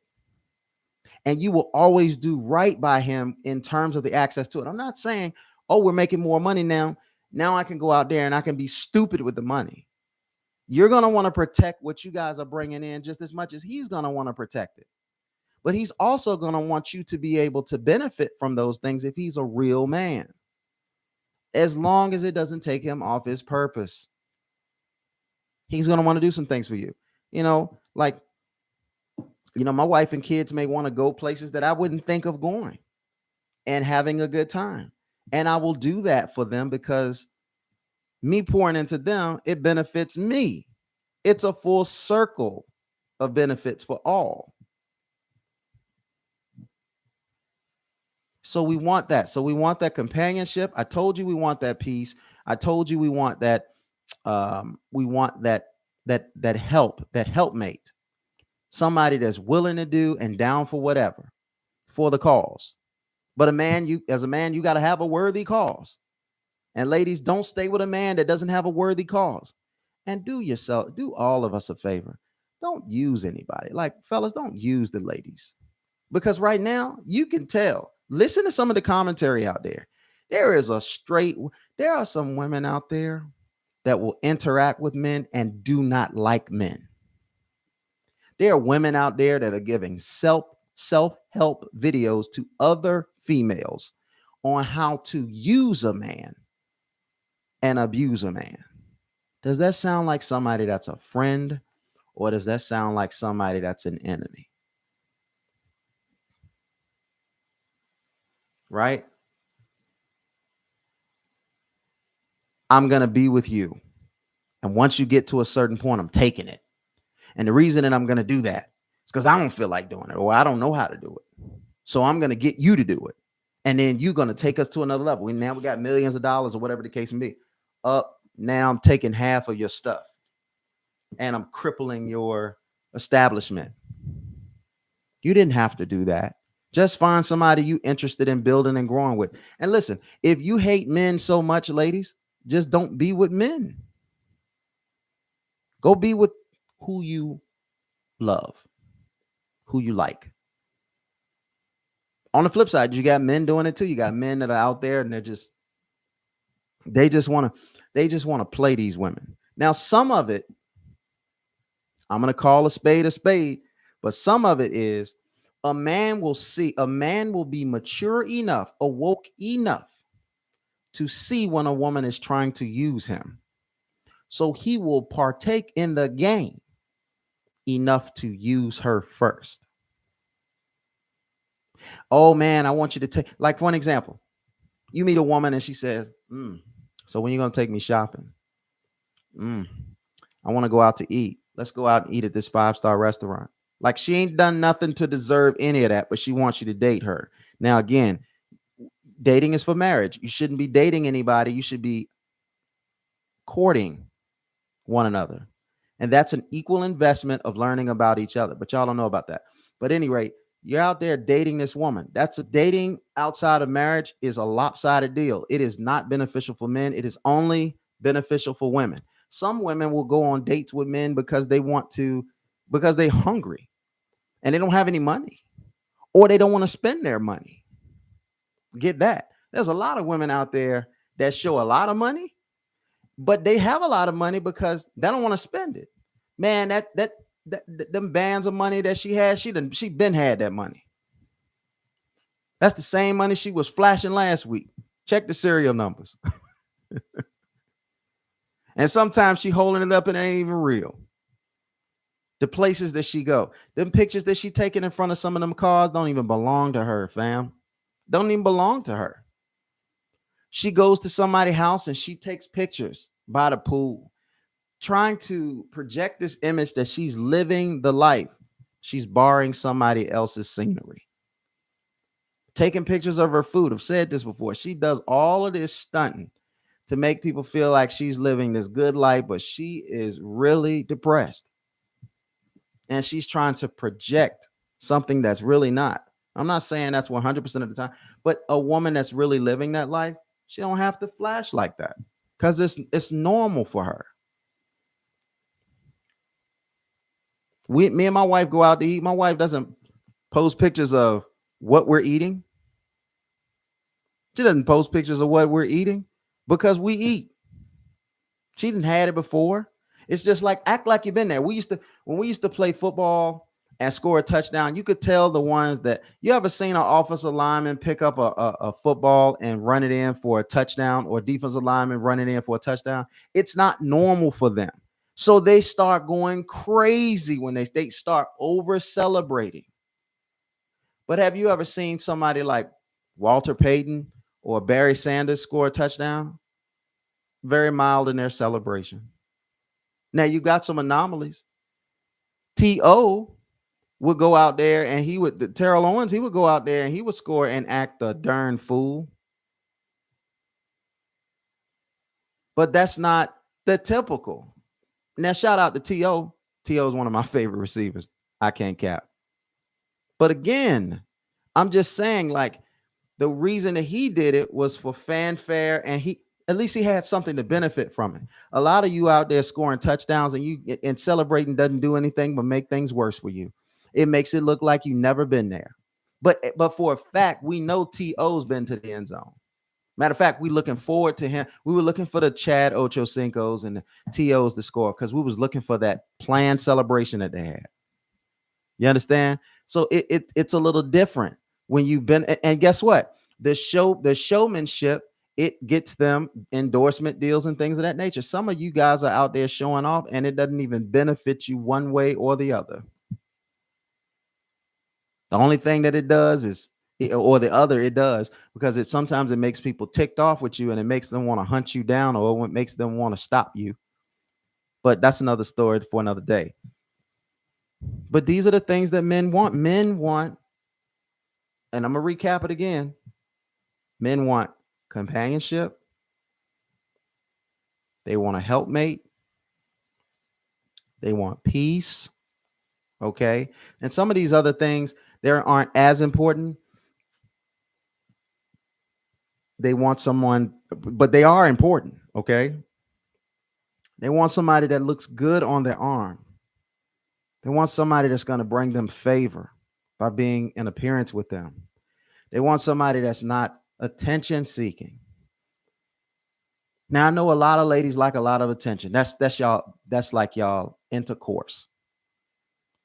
And you will always do right by him in terms of the access to it. I'm not saying, oh, we're making more money now. Now I can go out there and I can be stupid with the money. You're going to want to protect what you guys are bringing in just as much as he's going to want to protect it. But he's also going to want you to be able to benefit from those things if he's a real man, as long as it doesn't take him off his purpose. He's going to want to do some things for you. My wife and kids may want to go places that I wouldn't think of going and having a good time. And I will do that for them because me pouring into them, it benefits me. It's a full circle of benefits for all. So we want that. So we want that companionship. I told you we want that peace. I told you we want that. We want that helpmate, somebody that's willing to do and down for whatever, for the cause. But as a man, you got to have a worthy cause. And ladies, don't stay with a man that doesn't have a worthy cause. And do all of us a favor. Don't use anybody. Like, fellas, don't use the ladies. Because right now, you can tell. Listen to some of the commentary out there. There are some women out there that will interact with men and do not like men. There are women out there that are giving self-help videos to other females on how to use a man and abuse a man. Does that sound like somebody that's a friend, or does that sound like somebody that's an enemy? Right? I'm going to be with you. And once you get to a certain point, I'm taking it. And the reason that I'm going to do that is because I don't feel like doing it, or I don't know how to do it. So I'm going to get you to do it. And then you're going to take us to another level. Now we got millions of dollars or whatever the case may be. Now I'm taking half of your stuff and I'm crippling your establishment. You didn't have to do that. Just find somebody you interested in building and growing with. And listen, if you hate men so much, ladies, just don't be with men. Go be with who you love, who you like. On the flip side, you got men doing it too. You got men that are out there and they just want to play these women. Now, some of it, I'm going to call a spade, but some of it is A man will be mature enough, awoke enough to see when a woman is trying to use him. So he will partake in the game enough to use her first. Oh man, I want you to take, like, for an example, you meet a woman and she says, so when you gonna take me shopping? I want to go out to eat. Let's go out and eat at this 5-star restaurant. Like, she ain't done nothing to deserve any of that, but she wants you to date her. Now, again, dating is for marriage. You shouldn't be dating anybody. You should be courting one another. And that's an equal investment of learning about each other. But y'all don't know about that. But at any rate, you're out there dating this woman. That's a dating outside of marriage is a lopsided deal. It is not beneficial for men. It is only beneficial for women. Some women will go on dates with men because they want to, because they're hungry and they don't have any money, or they don't want to spend their money. Get that? There's a lot of women out there that show a lot of money, but they have a lot of money because they don't want to spend it. Man, that them bands of money that she has, she been had that money. That's the same money she was flashing last week. Check the serial numbers. And sometimes she holding it up and it ain't even real. The places that she go, them pictures that she taking in front of some of them cars don't even belong to her, fam. Don't even belong to her. She goes to somebody's house and she takes pictures by the pool, trying to project this image that she's living the life. She's borrowing somebody else's scenery. Taking pictures of her food. I've said this before. She does all of this stunting to make people feel like she's living this good life, but she is really depressed. And she's trying to project something that's really not. I'm not saying that's 100% of the time, but a woman that's really living that life, she don't have to flash like that because it's normal for her. Me and my wife go out to eat. My wife doesn't post pictures of what we're eating. She doesn't post pictures of what we're eating because we eat. She didn't had it before. It's just like, act like you've been there. When we used to play football and score a touchdown, you could tell the ones that, you ever seen an offensive lineman pick up a football and run it in for a touchdown, or defensive lineman run it in for a touchdown? It's not normal for them. So they start going crazy when they start over celebrating. But have you ever seen somebody like Walter Payton or Barry Sanders score a touchdown? Very mild in their celebration. Now you got some anomalies. T.O. would go out there and Terrell Owens, he would go out there and he would score and act a darn fool. But that's not the typical. Now, shout out to T.O. T.O. is one of my favorite receivers. I can't cap. But again, I'm just saying, like, the reason that he did it was for fanfare, and at least he had something to benefit from it. A lot of you out there scoring touchdowns and celebrating doesn't do anything but make things worse for you. It makes it look like you've never been there. But for a fact, we know T.O.'s been to the end zone. Matter of fact, we looking forward to him. We were looking for the Chad Ochocinco's and the T.O.'s to score because we was looking for that planned celebration that they had. You understand? So it's a little different when you've been, and guess what? The showmanship, it gets them endorsement deals and things of that nature. Some of you guys are out there showing off and it doesn't even benefit you one way or the other. The only thing that it does is, or the other, it does, because sometimes it makes people ticked off with you and it makes them want to hunt you down, or it makes them want to stop you. But that's another story for another day. But these are the things that men want. Men want, and I'm going to recap it again. Men want companionship. They want a helpmate. They want peace. Okay. And some of these other things, they aren't as important. They want someone, but they are important. Okay. They want somebody that looks good on their arm. They want somebody that's going to bring them favor by being in appearance with them. They want somebody that's not attention seeking. Now, I know a lot of ladies like a lot of attention. That's like y'all intercourse.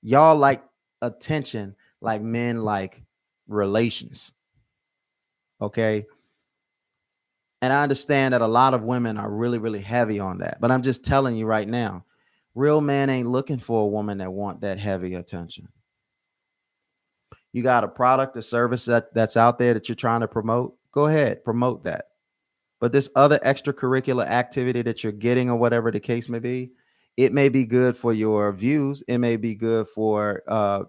Y'all like attention like men like relations. Okay. And I understand that a lot of women are really, really heavy on that. But I'm just telling you right now, real man ain't looking for a woman that want that heavy attention. You got a product or service that's out there that you're trying to promote. Go ahead, promote that. But this other extracurricular activity that you're getting or whatever the case may be, it may be good for your views. It may be good for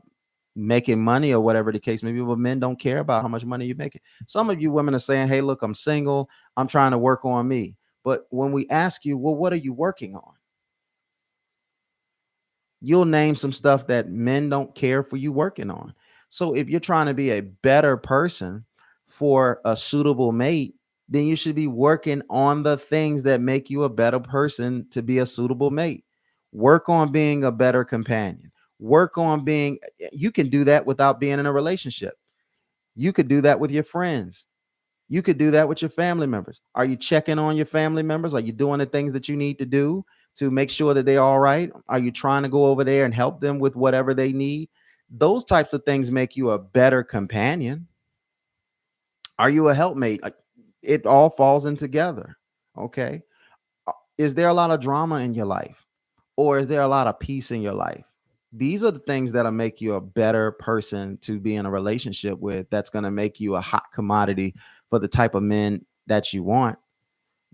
making money or whatever the case may be, but men don't care about how much money you're making. Some of you women are saying, hey, look, I'm single. I'm trying to work on me. But when we ask you, well, what are you working on? You'll name some stuff that men don't care for you working on. So if you're trying to be a better person for a suitable mate, then you should be working on the things that make you a better person to be a suitable mate. Work on being a better companion. Work on being, you can do that without being in a relationship. You could do that with your friends. You could do that with your family members. Are you checking on your family members? Are you doing the things that you need to do to make sure that they're all right? Are you trying to go over there and help them with whatever they need? Those types of things make you a better companion. Are you a helpmate? It all falls in together. Okay. Is there a lot of drama in your life? Or is there a lot of peace in your life? These are the things that'll make you a better person to be in a relationship with. That's going to make you a hot commodity for the type of men that you want.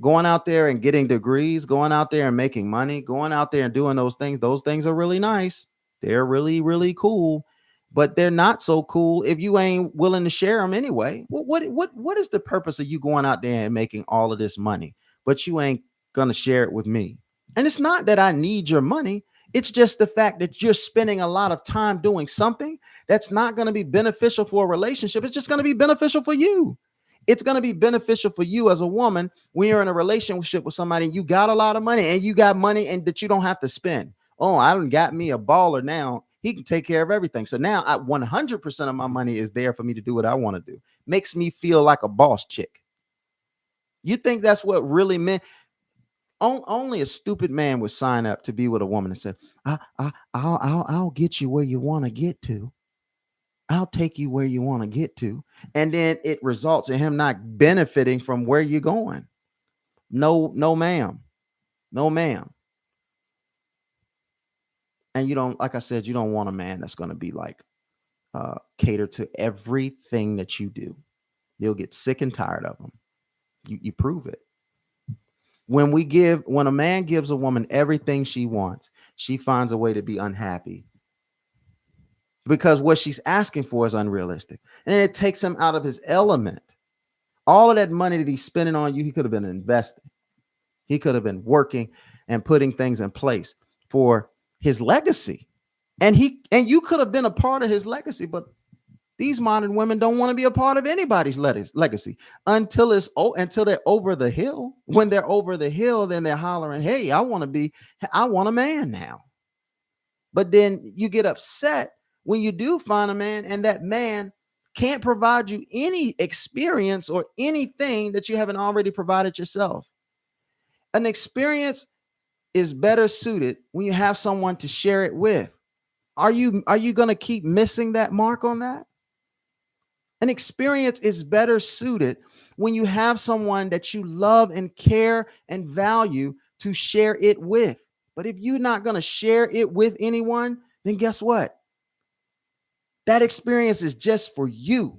Going out there and getting degrees, going out there and making money, going out there and doing those things are really nice. They're really, really cool, but they're not so cool if you ain't willing to share them anyway. What is the purpose of you going out there and making all of this money, but you ain't gonna share it with me? And it's not that I need your money. It's just the fact that you're spending a lot of time doing something that's not going to be beneficial for a relationship. It's just going to be beneficial for you. It's going to be beneficial for you as a woman when you're in a relationship with somebody and you got a lot of money and you got money and that you don't have to spend. Oh, I done got me a baller now. He can take care of everything. So now 100% of my money is there for me to do what I want to do. Makes me feel like a boss chick. You think that's what really meant? Only a stupid man would sign up to be with a woman and say, I'll get you where you want to get to. I'll take you where you want to get to. And then it results in him not benefiting from where you're going. No, no, ma'am. No, ma'am. And you don't, like I said, you don't want a man that's going to be like cater to everything that you do. You'll get sick and tired of them. You prove it. When a man gives a woman everything she wants, she finds a way to be unhappy because what she's asking for is unrealistic. And it takes him out of his element. All of that money that he's spending on you, he could have been investing. He could have been working and putting things in place for his legacy. And you could have been a part of his legacy, but these modern women don't want to be a part of anybody's legacy until they're over the hill. When they're over the hill, then they're hollering, hey, I want a man now. But then you get upset when you do find a man and that man can't provide you any experience or anything that you haven't already provided yourself. An experience is better suited when you have someone to share it with. Are you going to keep missing that mark on that? An experience is better suited when you have someone that you love and care and value to share it with. But if you're not going to share it with anyone, then guess what? That experience is just for you.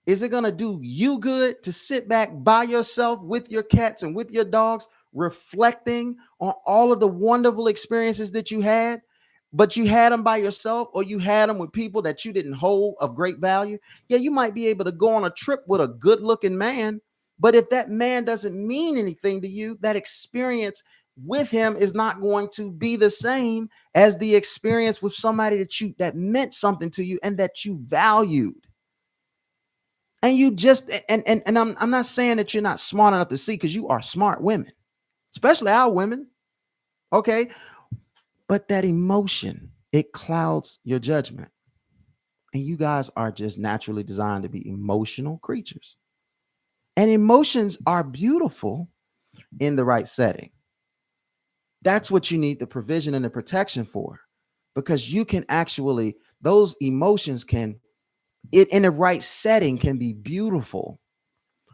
Is it going to do you good to sit back by yourself with your cats and with your dogs, reflecting on all of the wonderful experiences that you had? But you had them by yourself, or you had them with people that you didn't hold of great value. Yeah, you might be able to go on a trip with a good looking man, but if that man doesn't mean anything to you, that experience with him is not going to be the same as the experience with somebody that meant something to you and that you valued. And you just and I'm not saying that you're not smart enough to see, because you are smart women, especially our women. Okay. But that emotion, it clouds your judgment. And you guys are just naturally designed to be emotional creatures. And emotions are beautiful in the right setting. That's what you need the provision and the protection for, because you can actually those emotions can, it in the right setting, can be beautiful.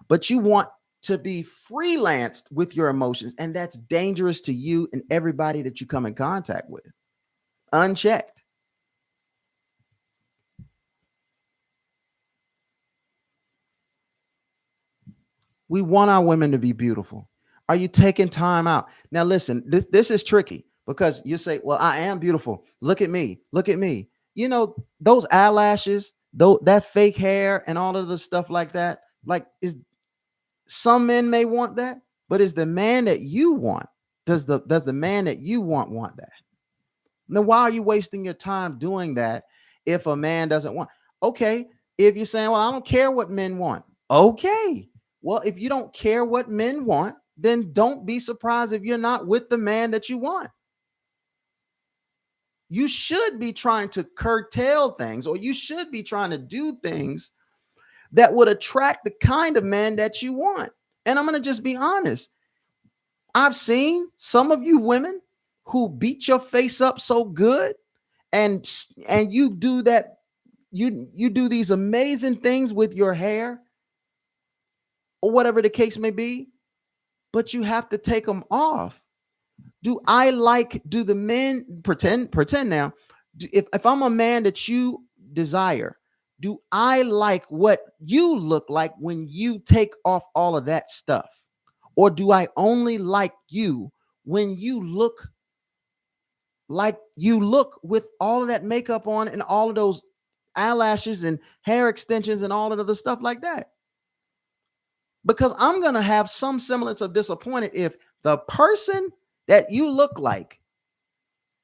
But you want to be freelanced with your emotions, and that's dangerous to you and everybody that you come in contact with, unchecked. We want our women to be beautiful. Are you taking time out? Now, listen, this is tricky because you say, well, I am beautiful. Look at me. Look at me. You know, those eyelashes, though, that fake hair and all of the stuff like that. Like, is some men may want that, but is the man that you want, does the man that you want that? Now, why are you wasting your time doing that if a man doesn't want? Okay, if you're saying, well, I don't care what men want. Okay. Well, if you don't care what men want, then don't be surprised if you're not with the man that you want. You should be trying to curtail things, or you should be trying to do things that would attract the kind of man that you want. And I'm going to just be honest. I've seen some of you women who beat your face up so good, and you do that, you do these amazing things with your hair or whatever the case may be, but you have to take them off. Do the men pretend now, if I'm a man that you desire, do I like what you look like when you take off all of that stuff? Or do I only like you when you look like you look with all of that makeup on and all of those eyelashes and hair extensions and all of the other stuff like that? Because I'm going to have some semblance of disappointed if the person that you look like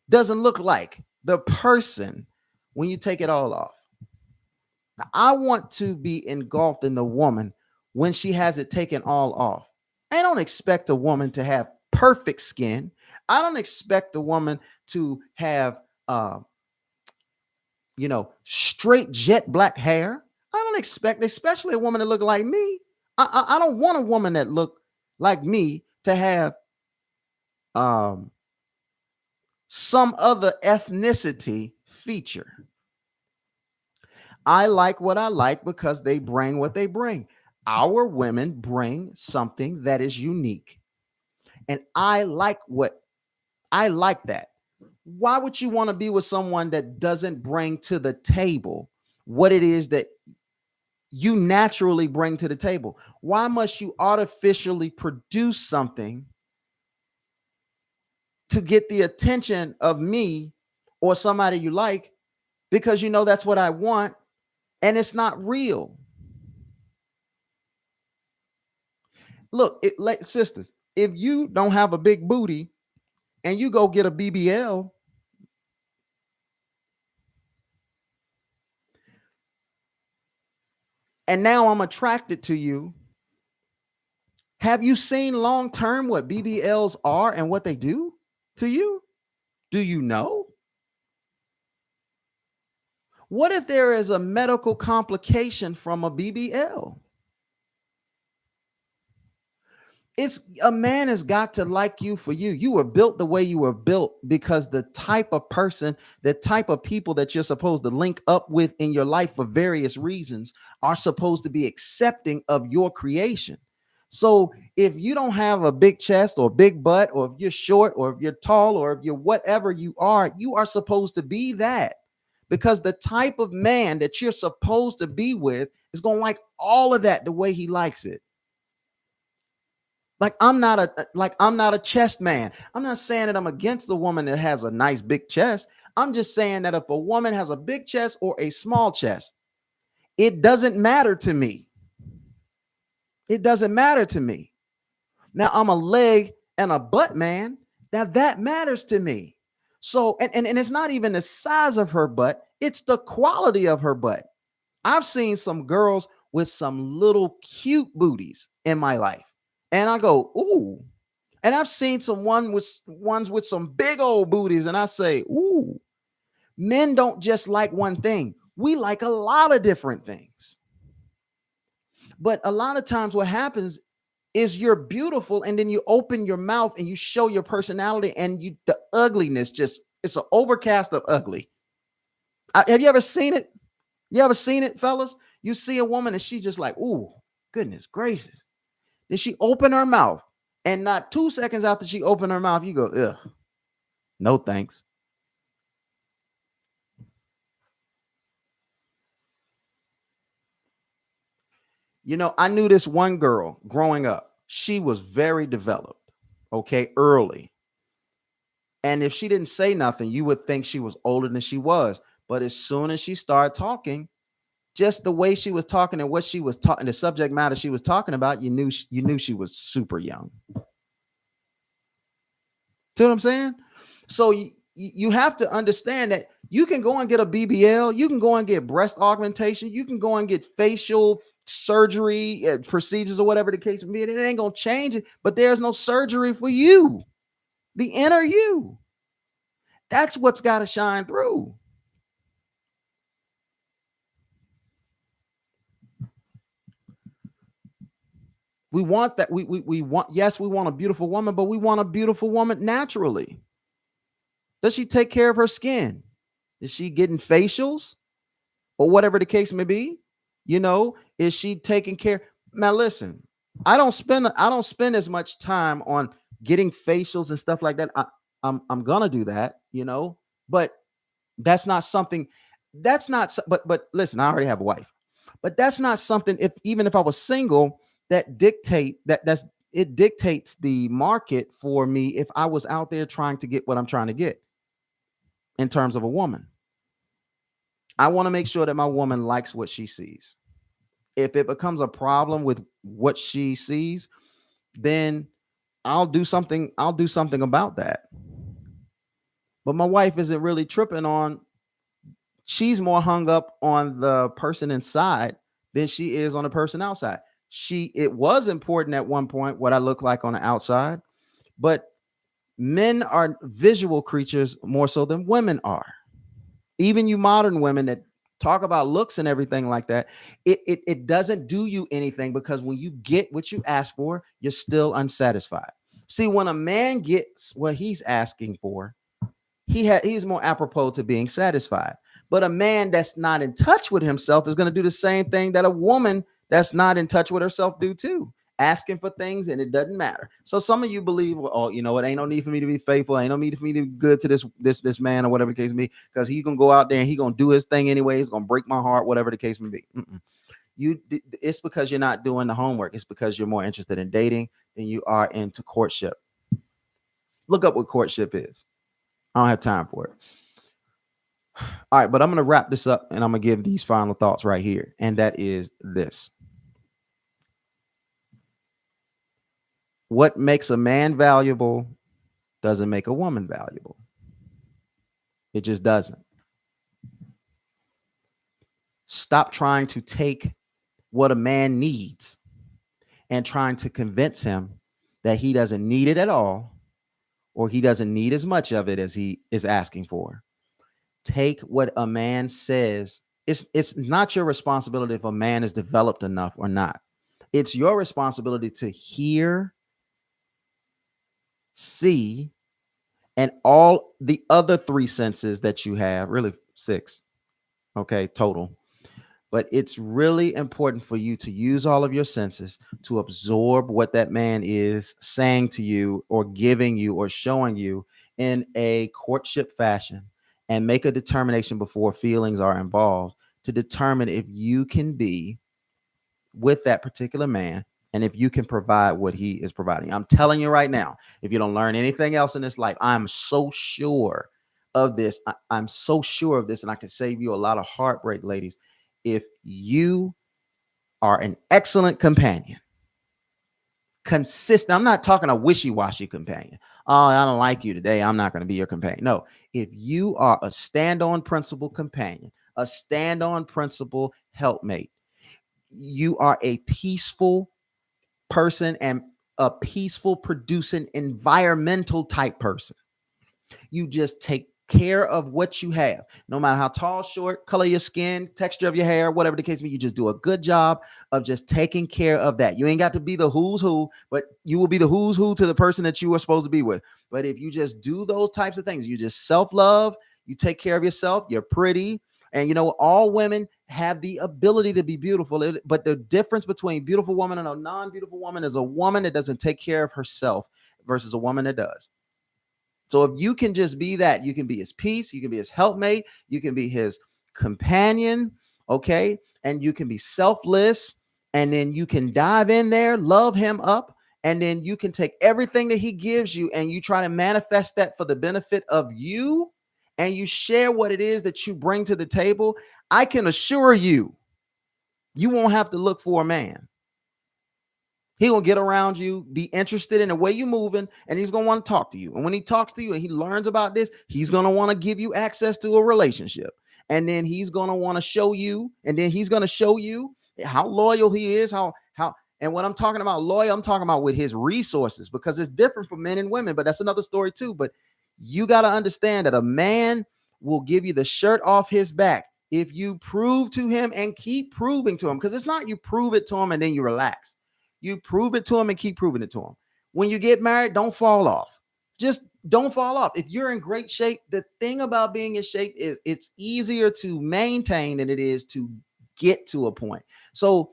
doesn't look like the person when you take it all off. Now, I want to be engulfed in the woman when she has it taken all off. I don't expect a woman to have perfect skin. I don't expect a woman to have, straight jet black hair. I don't expect, especially a woman that look like me. I don't want a woman that look like me to have some other ethnicity feature. I like what I like because they bring what they bring. Our women bring something that is unique. And I like that. Why would you want to be with someone that doesn't bring to the table what it is that you naturally bring to the table? Why must you artificially produce something to get the attention of me or somebody you like, because you know that's what I want and it's not real? Look, like sisters, if you don't have a big booty and you go get a BBL, and now I'm attracted to you, have you seen long term what BBLs are and what they do to you? Do you know? What if there is a medical complication from a BBL? It's a man has got to like you for you. You were built the way you were built because the type of person, the type of people that you're supposed to link up with in your life for various reasons are supposed to be accepting of your creation. So if you don't have a big chest or big butt, or if you're short, or if you're tall, or if you're whatever you are supposed to be that, because the type of man that you're supposed to be with is going to like all of that the way he likes it. I'm not a chest man. I'm not saying that I'm against the woman that has a nice big chest. I'm just saying that if a woman has a big chest or a small chest, it doesn't matter to me. It doesn't matter to me. Now I'm a leg and a butt man. Now that matters to me. So, and it's not even the size of her butt, it's the quality of her butt. I've seen some girls with some little cute booties in my life. And I go, ooh. And I've seen ones with some big old booties, and I say, ooh. Men don't just like one thing. We like a lot of different things. But a lot of times what happens is you're beautiful, and then you open your mouth and you show your personality, and the ugliness just, it's an overcast of ugly. Have you ever seen it? You ever seen it, fellas? You see a woman and she's just like, ooh, goodness gracious. Then she open her mouth, and not 2 seconds after she opened her mouth, you go, ugh, no thanks. You know, I knew this one girl growing up. She was very developed, okay, early. And if she didn't say nothing, you would think she was older than she was. But as soon as she started talking, just the way she was talking and what she was talking, the subject matter she was talking about, you knew she was super young. See what I'm saying? So you have to understand that you can go and get a BBL, you can go and get breast augmentation, you can go and get facial surgery procedures or whatever the case may be. It ain't gonna change it, but there's no surgery for you, the inner you. That's what's got to shine through. We want that. We want, yes, we want a beautiful woman, but we want a beautiful woman naturally. Does she take care of her skin? Is she getting facials or whatever the case may be? You know, is she taking care? Now listen, I don't spend as much time on getting facials and stuff like that. I'm gonna do that, you know, but that's not something but listen, I already have a wife. But that's not something, if even if I was single, that dictate that's it dictates the market for me if I was out there trying to get what I'm trying to get in terms of a woman. I want to make sure that my woman likes what she sees. If it becomes a problem with what she sees, then I'll do something about that. But my wife isn't really tripping on, she's more hung up on the person inside than she is on the person outside. It was important at one point what I look like on the outside, but men are visual creatures more so than women are. Even you modern women that talk about looks and everything like that, it doesn't do you anything, because when you get what you ask for, you're still unsatisfied. See, when a man gets what he's asking for, he's more apropos to being satisfied. But a man that's not in touch with himself is going to do the same thing that a woman that's not in touch with herself do too, asking for things and it doesn't matter. So some of you believe, well, oh, you know, it ain't no need for me to be faithful, ain't no need for me to be good to this man or whatever the case may be, because he gonna go out there and he gonna do his thing anyway. He's gonna break my heart, whatever the case may be. It's because you're not doing the homework. It's because you're more interested in dating than you are into courtship. Look up what courtship is. I don't have time for it. All right, but I'm going to wrap this up and I'm going to give these final thoughts right here. And that is this: what makes a man valuable doesn't make a woman valuable. It just doesn't. Stop trying to take what a man needs and trying to convince him that he doesn't need it at all, or he doesn't need as much of it as he is asking for. Take what a man says. It's not your responsibility if a man is developed enough or not. It's your responsibility to hear, see, and all the other three senses that you have, really six, okay, total. But it's really important for you to use all of your senses to absorb what that man is saying to you or giving you or showing you in a courtship fashion, and make a determination before feelings are involved to determine if you can be with that particular man and if you can provide what he is providing. I'm telling you right now, if you don't learn anything else in this life, I'm so sure of this. I'm so sure of this, and I can save you a lot of heartbreak, ladies. If you are an excellent companion, consistent, I'm not talking a wishy-washy companion. Oh, I don't like you today, I'm not going to be your companion. No, if you are a stand-on principle companion, a stand-on principle helpmate, you are a peaceful person and a peaceful producing environmental type person. You just take care of what you have, no matter how tall, short, color of your skin, texture of your hair, whatever the case may be. You just do a good job of just taking care of that. You ain't got to be the who's who, but you will be the who's who to the person that you are supposed to be with. But if you just do those types of things, you just self-love, you take care of yourself, you're pretty, And all women have the ability to be beautiful, but the difference between beautiful woman and a non-beautiful woman is a woman that doesn't take care of herself versus a woman that does. So if you can just be that, you can be his peace, you can be his helpmate, you can be his companion, okay? And you can be selfless, and then you can dive in there, love him up, and then you can take everything that he gives you and you try to manifest that for the benefit of you, and you share what it is that you bring to the table. I can assure you, you won't have to look for a man. He gonna get around you, be interested in the way you're moving, and he's gonna want to talk to you. And when he talks to you and he learns about this, he's gonna want to give you access to a relationship. And then he's gonna want to show you, and then he's gonna show you how loyal he is, how. And when I'm talking about loyal, I'm talking about with his resources, because it's different for men and women, but that's another story too. But you got to understand that a man will give you the shirt off his back if you prove to him and keep proving to him, because it's not you prove it to him and then you relax. You prove it to him and keep proving it to him. When you get married, don't fall off. Just don't fall off. If you're in great shape, the thing about being in shape is it's easier to maintain than it is to get to a point. So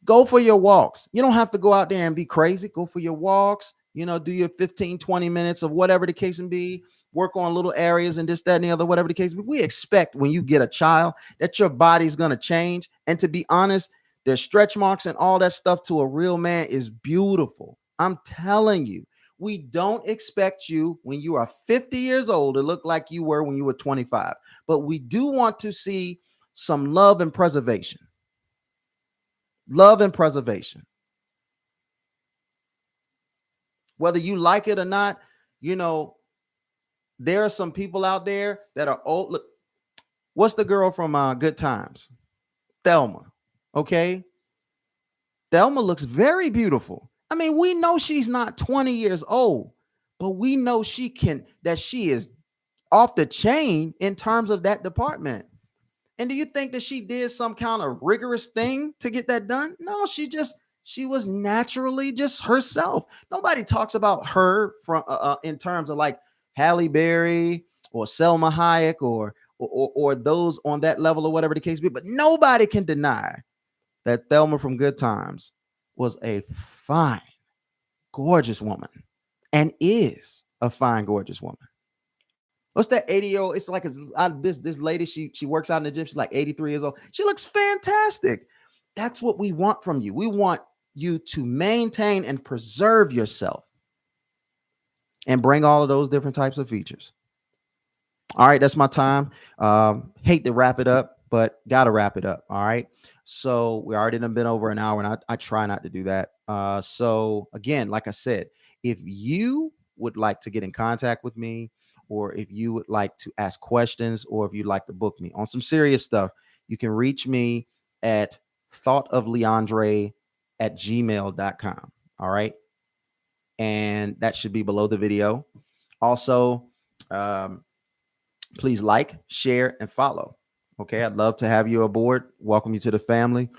go for your walks. You don't have to go out there and be crazy. Go for your walks, do your 15, 20 minutes of whatever the case may be. Work on little areas and this, that, and the other, whatever the case may be. We expect when you get a child that your body's going to change. And to be honest, there's stretch marks and all that stuff to a real man is beautiful. I'm telling you, we don't expect you when you are 50 years old to look like you were when you were 25. But we do want to see some love and preservation. Love and preservation. Whether you like it or not, there are some people out there that are old. Look, what's the girl from Good Times? Thelma. Okay. Thelma looks very beautiful. I mean, we know she's not 20 years old, but we know she is off the chain in terms of that department. And do you think that she did some kind of rigorous thing to get that done? No, she was naturally just herself. Nobody talks about her from in terms of like Halle Berry or Selma Hayek or those on that level or whatever the case be. But nobody can deny that Thelma from Good Times was a fine, gorgeous woman, and is a fine, gorgeous woman. What's that 80-year-old? It's like this lady, she works out in the gym. She's like 83 years old. She looks fantastic. That's what we want from you. We want you to maintain and preserve yourself and bring all of those different types of features. All right, that's my time. Hate to wrap it up, but got to wrap it up. All right. So we already done been over an hour, and I try not to do that. So again, like I said, if you would like to get in contact with me, or if you would like to ask questions, or if you'd like to book me on some serious stuff, you can reach me at thoughtofleandre@gmail.com. All right. And that should be below the video. Also, please like, share, and follow. Okay. I'd love to have you aboard. Welcome you to the family.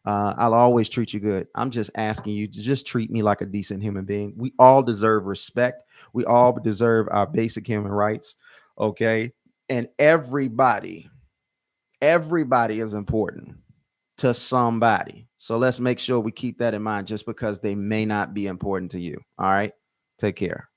I'll always treat you good. I'm just asking you to just treat me like a decent human being. We all deserve respect. We all deserve our basic human rights. Okay. And everybody is important to somebody. So let's make sure we keep that in mind, just because they may not be important to you. All right. Take care.